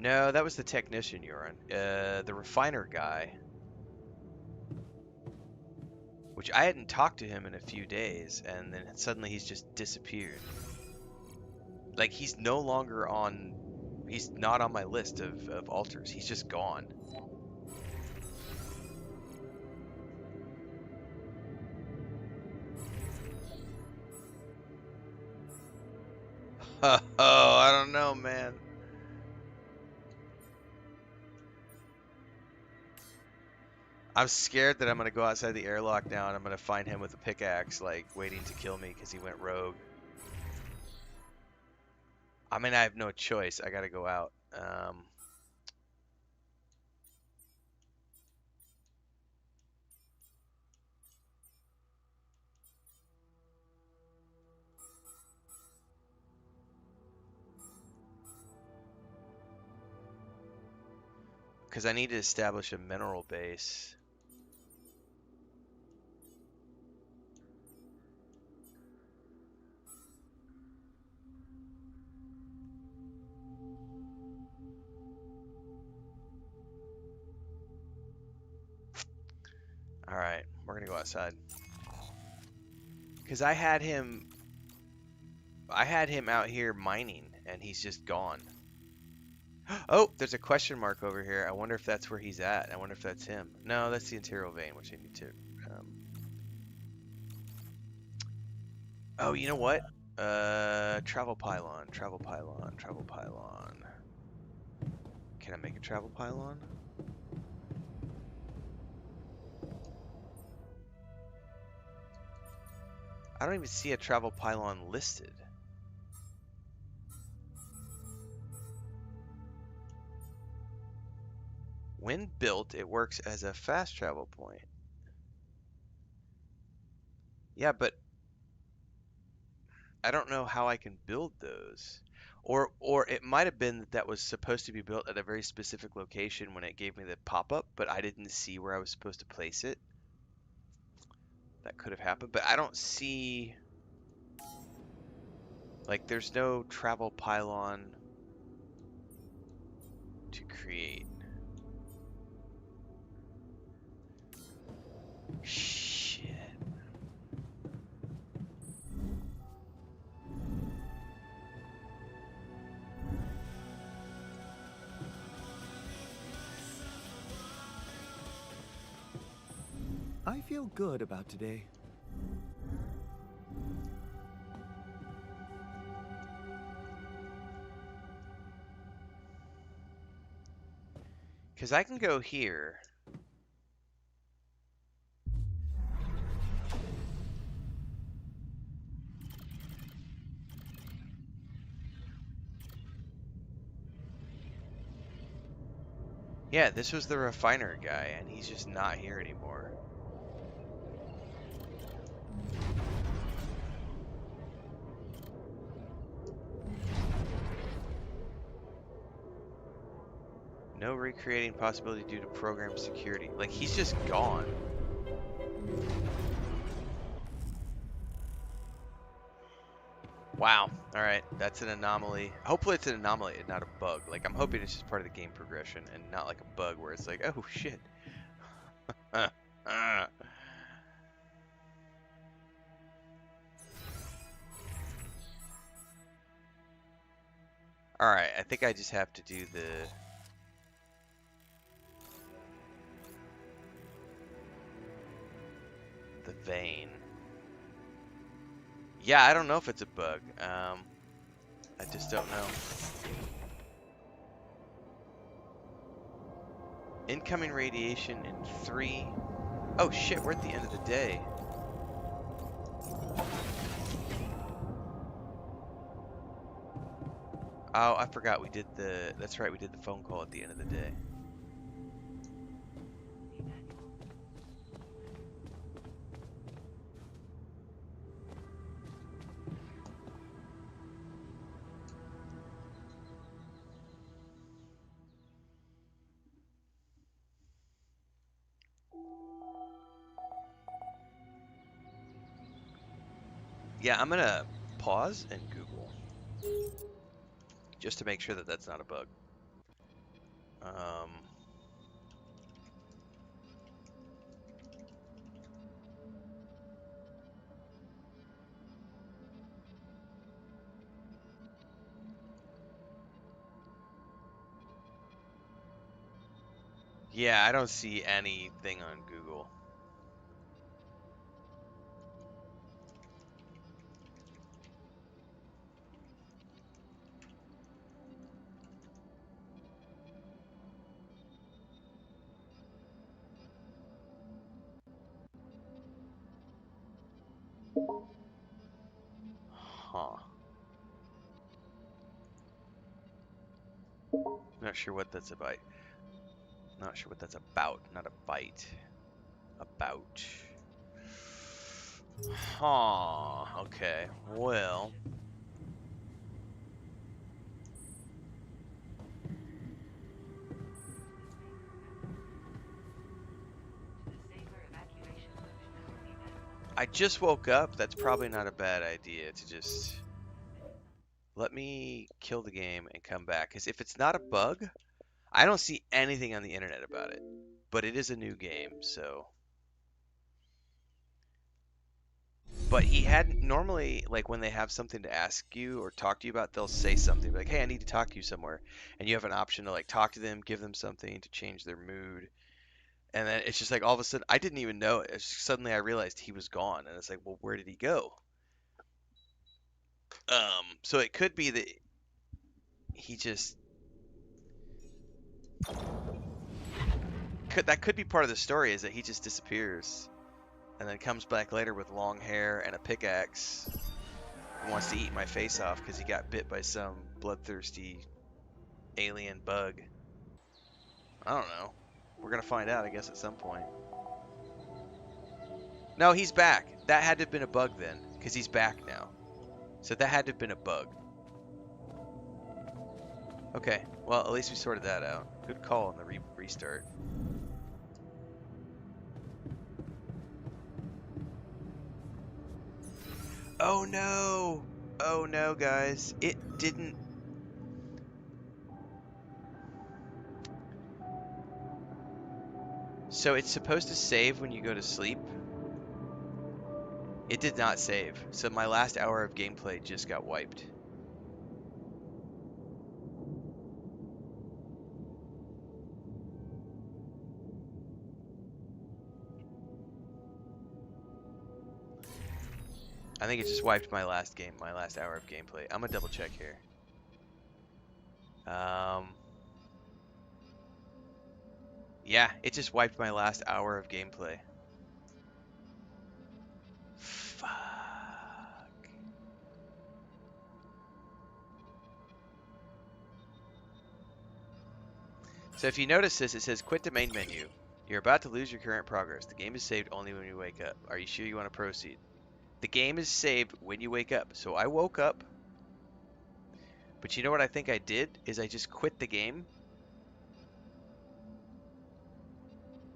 No, that was the technician urine. The refiner guy. Which I hadn't talked to him in a few days, and then suddenly he's just disappeared. Like, he's no longer on... He's not on my list of alters. He's just gone. Oh, I don't know, man. I'm scared that I'm going to go outside the airlock now and I'm going to find him with a pickaxe, like, waiting to kill me because he went rogue. I mean, I have no choice. I got to go out. Because I need to establish a mineral base. Alright, we're going to go outside. Because I had him out here mining, and he's just gone. Oh, there's a question mark over here. I wonder if that's where he's at. I wonder if that's him. No, that's the interior vein, which I need to... Oh, you know what? Travel pylon, travel pylon, travel pylon. Can I make a travel pylon? I don't even see a travel pylon listed. When built, it works as a fast travel point. Yeah, but I don't know how I can build those. Or it might have been that was supposed to be built at a very specific location when it gave me the pop-up, but I didn't see where I was supposed to place it. That could have happened, but I don't see... Like, there's no travel pylon to create. Shit. I feel good about today. Because I can go here. Yeah, this was the refiner guy, and he's just not here anymore. No recreating possibility due to program security. Like, he's just gone. Wow. Alright, that's an anomaly. Hopefully it's an anomaly and not a bug. Like, I'm hoping it's just part of the game progression and not like a bug where it's like, oh shit. Alright, I think I just have to do the vein. Yeah, I don't know if it's a bug. I just don't know. Incoming radiation in 3. Oh shit, we're at the end of the day. Oh, I forgot we did the. That's right, we did the phone call at the end of the day. Yeah, I'm gonna pause and Google just to make sure that that's not a bug. Um, yeah, I don't see anything on Google. Huh. Not sure what that's about. Not sure what that's about. Not a bite. About. Huh. Okay. Well. I just woke up. That's probably not a bad idea to just let me kill the game and come back. Because if it's not a bug, I don't see anything on the internet about it. But it is a new game, so. But he hadn't normally, like when they have something to ask you or talk to you about, they'll say something like, "Hey, I need to talk to you somewhere," and you have an option to like talk to them, give them something to change their mood, and then it's just like all of a sudden I didn't even know it. Suddenly I realized he was gone, and it's like, well, where did he go? So it could be that he just could be part of the story is that he just disappears and then comes back later with long hair and a pickaxe and wants to eat my face off because he got bit by some bloodthirsty alien bug. I don't know. We're gonna find out, I guess, at some point. No, he's back. That had to have been a bug then, because he's back now. So that had to have been a bug. Okay, well, at least we sorted that out. Good call on the restart. Oh no! Oh no, guys. It didn't... So it's supposed to save when you go to sleep. It did not save. So my last hour of gameplay just got wiped. I think it just wiped my last game, my last hour of gameplay. I'm gonna double check here. Yeah, it just wiped my last hour of gameplay. Fuck. So if you notice this, it says quit the main menu. You're about to lose your current progress. The game is saved only when you wake up. Are you sure you want to proceed? The game is saved when you wake up. So I woke up. But you know what I think I did? Is I just quit the game.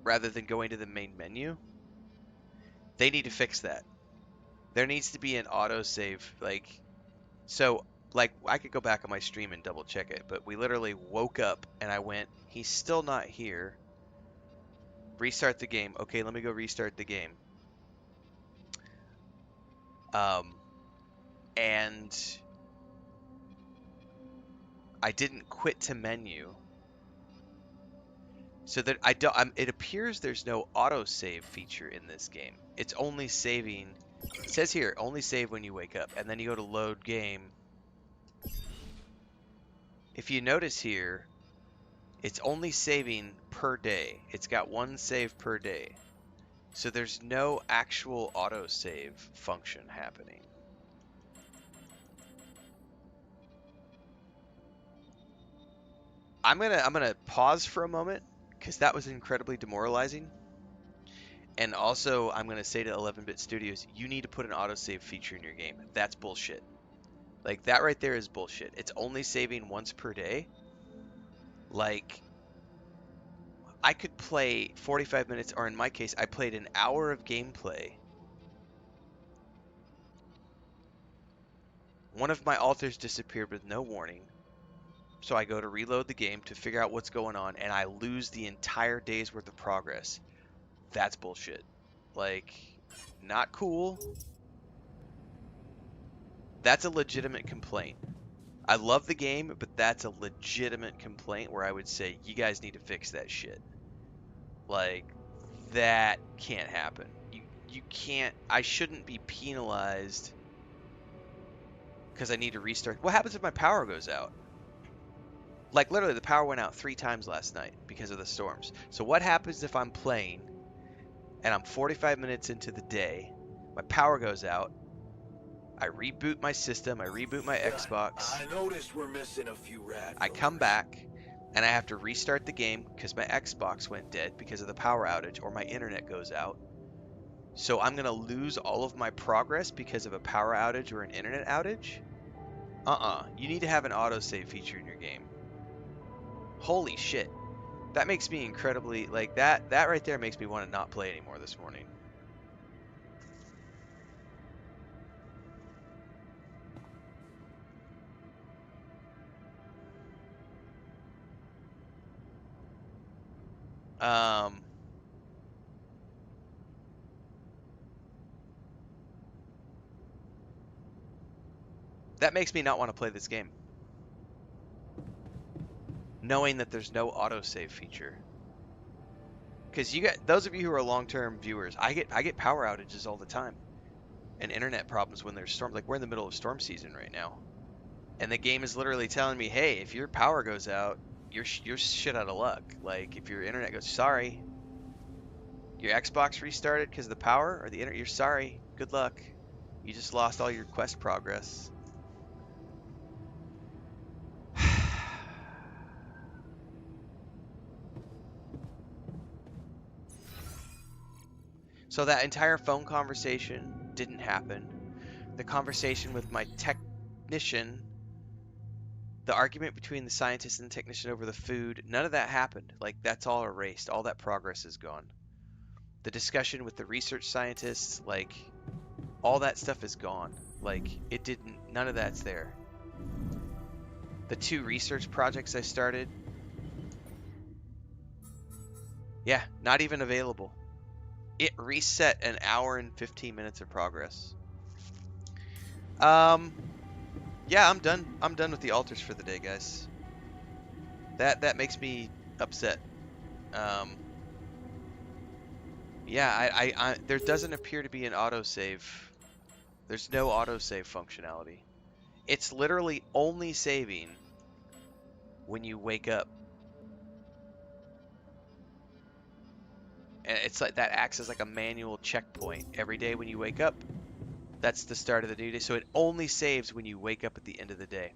Rather than going to the main menu. They need to fix that. There needs to be an autosave. So I could go back on my stream and double check it. But we literally woke up and I went, he's still not here. Restart the game. Okay, let me go restart the game. And I didn't quit to menu. So that I don't it appears there's no autosave feature in this game. It's only saving. It says here, only save when you wake up, and then you go to load game. If you notice here, it's only saving per day. It's got one save per day. So there's no actual autosave function happening. I'm gonna pause for a moment because that was incredibly demoralizing. And also, I'm gonna say to 11-bit Studios, you need to put an autosave feature in your game. That's bullshit. Like that right there is bullshit. It's only saving once per day. Like I could play 45 minutes, or in my case, I played an hour of gameplay. One of my altars disappeared with no warning. So I go to reload the game to figure out what's going on, and I lose the entire day's worth of progress. That's bullshit. Like, not cool. That's a legitimate complaint. I love the game, but that's a legitimate complaint where I would say, you guys need to fix that shit. Like, that can't happen. You can't, I shouldn't be penalized because I need to restart. What happens if my power goes out? Like, literally, the power went out 3 times last night because of the storms. So what happens if I'm playing and I'm 45 minutes into the day, my power goes out, I reboot my system, I reboot my Xbox, I noticed we're missing a few rad I come back, and I have to restart the game because my Xbox went dead because of the power outage, or my internet goes out. So I'm going to lose all of my progress because of a power outage or an internet outage? You need to have an autosave feature in your game. Holy shit. That makes me incredibly, like, that right there makes me want to not play anymore this morning. That makes me not want to play this game. Knowing that there's no autosave feature. Because you got, those of you who are long-term viewers, I get power outages all the time. And internet problems when there's storm. Like, we're in the middle of storm season right now. And the game is literally telling me, hey, if your power goes out, you're shit out of luck. Like, if your internet goes, sorry. Your Xbox restarted because of the power or the internet, you're sorry. Good luck. You just lost all your quest progress. So that entire phone conversation didn't happen. The conversation with my technician, the argument between the scientist and the technician over the food, none of that happened. Like, that's all erased. All that progress is gone. The discussion with the research scientists, like, all that stuff is gone. Like, it didn't, none of that's there. The 2 research projects I started, yeah, not even available. It reset an hour and 15 minutes of progress. Yeah, I'm done. I'm done with the altars for the day, guys. That makes me upset. Yeah, I there doesn't appear to be an autosave. There's no autosave functionality. It's literally only saving when you wake up. And it's like that acts as like a manual checkpoint. Every day when you wake up, that's the start of the new day. So it only saves when you wake up at the end of the day.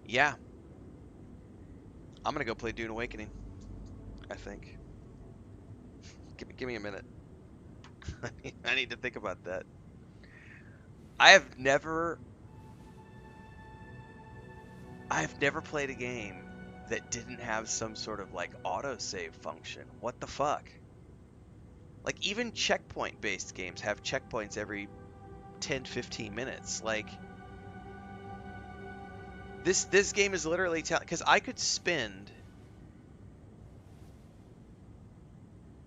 Yeah. I'm gonna go play Dune Awakening, I think. Give me a minute. I need to think about that. I've never played a game that didn't have some sort of like autosave function. What the fuck? Like, even checkpoint based games have checkpoints every 10-15 minutes. Like, this game is literally telling, because I could spend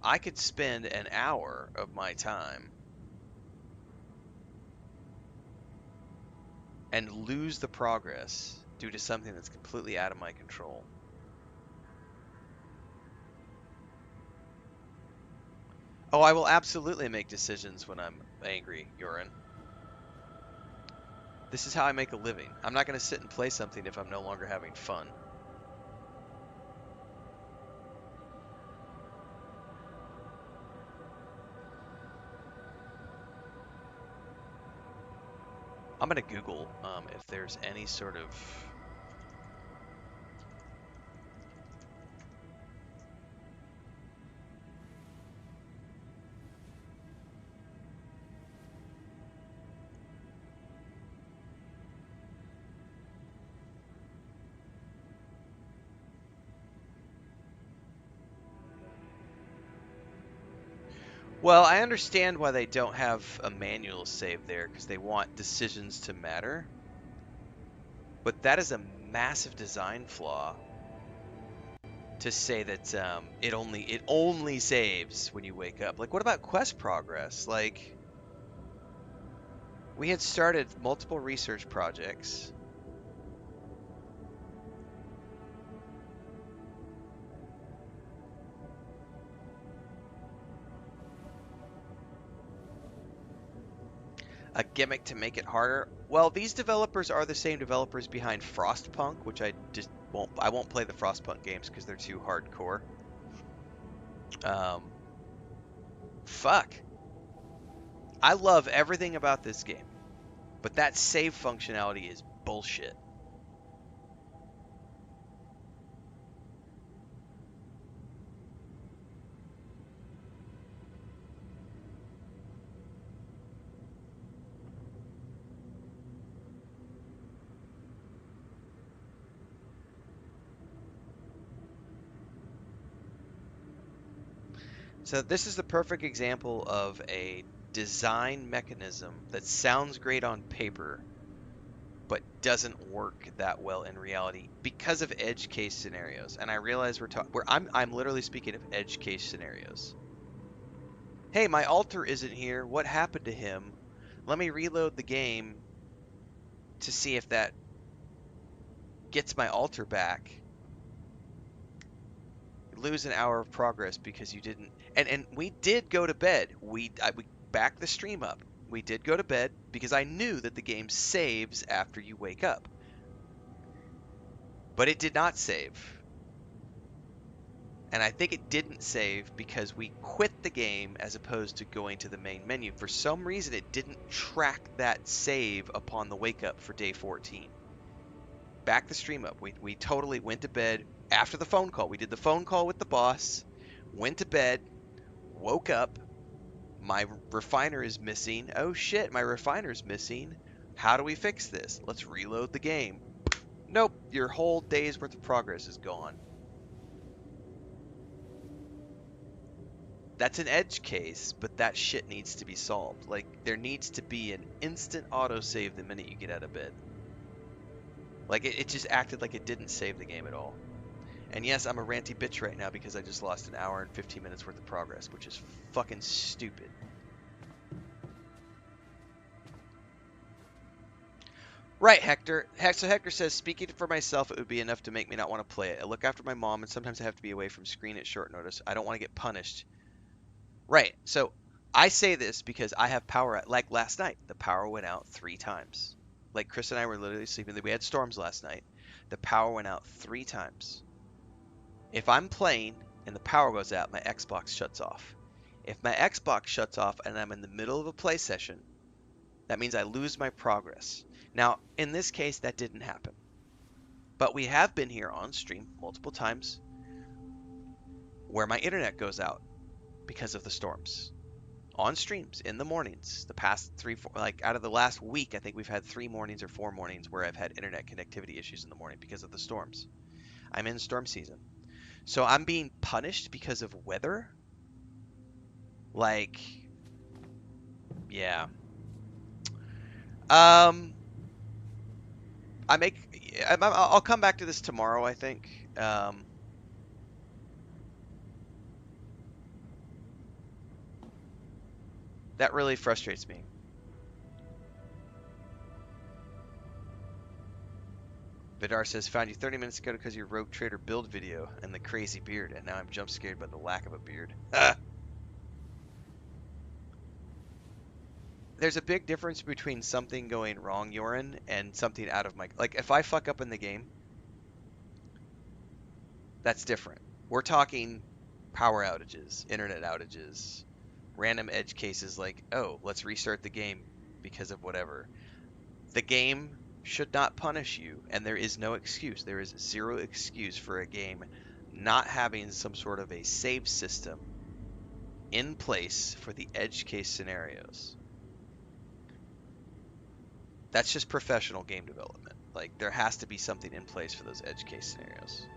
an hour of my time and lose the progress due to something that's completely out of my control. Oh, I will absolutely make decisions when I'm angry, Yorin. This is how I make a living. I'm not going to sit and play something if I'm no longer having fun. I'm gonna Google if there's any sort of. Well, I understand why they don't have a manual save there, because they want decisions to matter. But that is a massive design flaw to say that it only saves when you wake up. Like, what about quest progress? Like, we had started multiple research projects. A gimmick to make it harder. Well, these developers are the same developers behind Frostpunk, which I won't play the Frostpunk games because they're too hardcore. Fuck. I love everything about this game, but that save functionality is bullshit. So this is the perfect example of a design mechanism that sounds great on paper, but doesn't work that well in reality because of edge case scenarios. And I realize I'm literally speaking of edge case scenarios. Hey, my altar isn't here. What happened to him? Let me reload the game to see if that gets my altar back. Lose an hour of progress because you didn't. And we did go to bed. We backed the stream up. We did go to bed because I knew that the game saves after you wake up. But it did not save. And I think it didn't save because we quit the game as opposed to going to the main menu. For some reason, it didn't track that save upon the wake up for day 14. Back the stream up. We totally went to bed after the phone call. We did the phone call with the boss, went to bed, woke up. My refiner is missing. Oh shit, my refiner is missing. How do we fix this? Let's reload the game. Nope, your whole day's worth of progress is gone. That's an edge case, but that shit needs to be solved. Like, there needs to be an instant autosave the minute you get out of bed. Like, it just acted like it didn't save the game at all. And yes, I'm a ranty bitch right now because I just lost an hour and 15 minutes worth of progress, which is fucking stupid. Right, Hector. So Hector says, speaking for myself, it would be enough to make me not want to play it. I look after my mom, and sometimes I have to be away from screen at short notice. I don't want to get punished. Right. So I say this because I have power. Like last night, the power went out 3 times. Like Chris and I were literally sleeping. We had storms last night. The power went out 3 times. If I'm playing and the power goes out, my Xbox shuts off. If my Xbox shuts off and I'm in the middle of a play session, that means I lose my progress. Now, in this case, that didn't happen. But we have been here on stream multiple times where my internet goes out because of the storms. On streams in the mornings, the past 4, like out of the last week, I think we've had 3 mornings or 4 mornings where I've had internet connectivity issues in the morning because of the storms. I'm in storm season. So I'm being punished because of weather? Like, yeah. I'll come back to this tomorrow, I think. That really frustrates me. Vidar says, found you 30 minutes ago because of your Rogue Trader build video and the crazy beard, and now I'm jump scared by the lack of a beard. There's a big difference between something going wrong, Yorin, and something out of my... Like, if I fuck up in the game, that's different. We're talking power outages, internet outages, random edge cases like, oh, let's restart the game because of whatever. The game should not punish you, and there is no excuse. There is zero excuse for a game not having some sort of a save system in place for the edge case scenarios. That's just professional game development. Like, there has to be something in place for those edge case scenarios.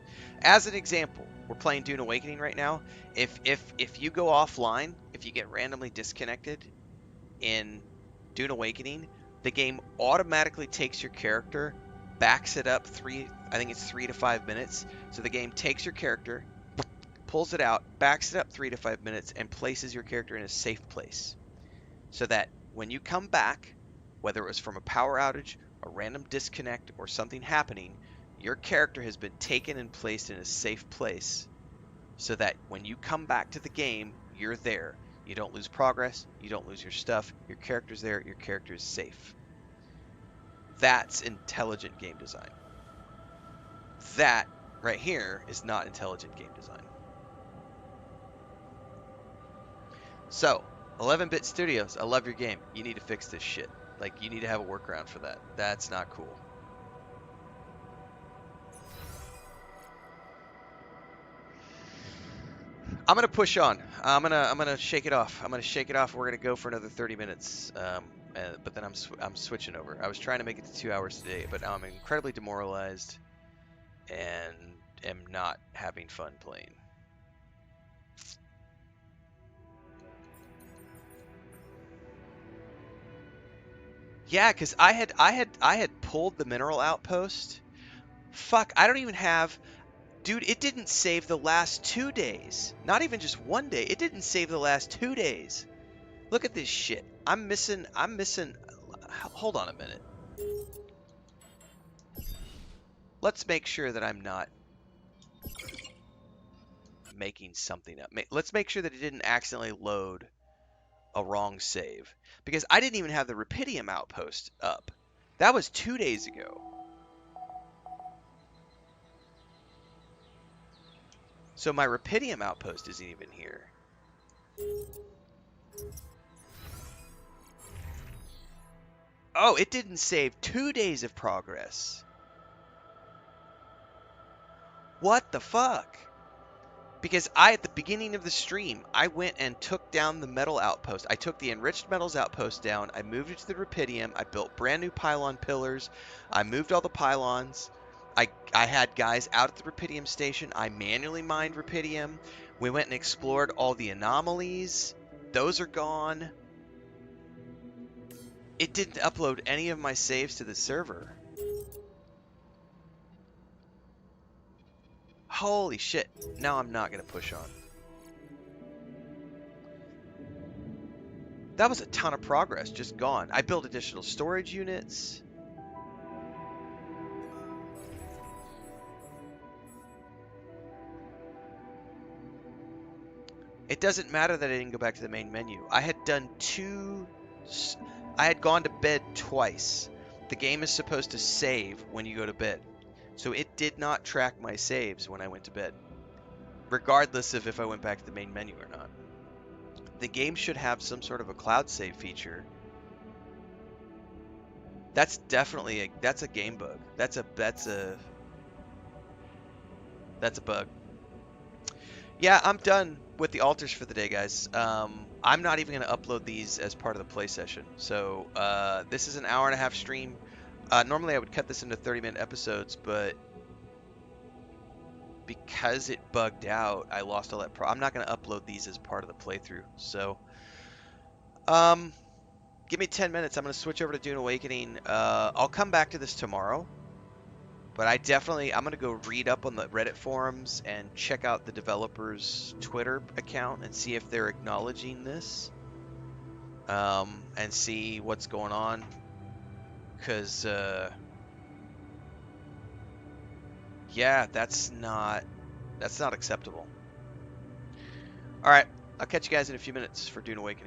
As an example, we're playing Dune Awakening right now. If you go offline, if you get randomly disconnected in Dune Awakening, the game automatically takes your character, backs it up I think it's 3 to 5 minutes. So the game takes your character, pulls it out, backs it up 3 to 5 minutes, and places your character in a safe place. So that when you come back, whether it was from a power outage, a random disconnect, or something happening, your character has been taken and placed in a safe place so that when you come back to the game, you're there. You don't lose progress, you don't lose your stuff, your character's there, your character is safe. That's intelligent game design. That right here is not intelligent game design. So, 11-Bit Studios, I love your game. You need to fix this shit. Like, you need to have a workaround for that. That's not cool. I'm gonna push on. I'm gonna shake it off. I'm gonna shake it off. We're gonna go for another 30 minutes. But then I'm switching over. I was trying to make it to 2 hours today, but now I'm incredibly demoralized and am not having fun playing. Yeah, because I had pulled the mineral outpost. Fuck, I don't even have. Dude, it didn't save the last 2 days. Not even just 1 day. It didn't save the last 2 days. Look at this shit. I'm missing. Hold on a minute. Let's make sure that I'm not making something up. Let's make sure that it didn't accidentally load a wrong save. Because I didn't even have the Rapidium outpost up. That was 2 days ago. So my Rapidium outpost isn't even here. Oh, it didn't save 2 days of progress. What the fuck? Because at the beginning of the stream, I went and took down the metal outpost. I took the enriched metals outpost down. I moved it to the Rapidium. I built brand new pylon pillars. I moved all the pylons. I had guys out at the Rapidium station. I manually mined Rapidium. We went and explored all the anomalies. Those are gone. It didn't upload any of my saves to the server. Holy shit. Now I'm not going to push on. That was a ton of progress just gone. I built additional storage units. It doesn't matter that I didn't go back to the main menu. I had gone to bed twice. The game is supposed to save when you go to bed. So it did not track my saves when I went to bed, regardless of if I went back to the main menu or not. The game should have some sort of a cloud save feature. That's definitely that's a game bug. That's a bug. Yeah, I'm done with the altars for the day, guys. I'm not even going to upload these as part of the play session. So this is an hour-and-a-half stream. Normally I would cut this into 30-minute episodes, but because it bugged out, I lost all that I'm not going to upload these as part of the playthrough. So give me 10 minutes. I'm going to switch over to Dune Awakening. I'll come back to this tomorrow. But I'm going to go read up on the Reddit forums and check out the developer's Twitter account and see if they're acknowledging this. And see what's going on. Because, yeah, that's not acceptable. Alright, I'll catch you guys in a few minutes for Dune Awakening.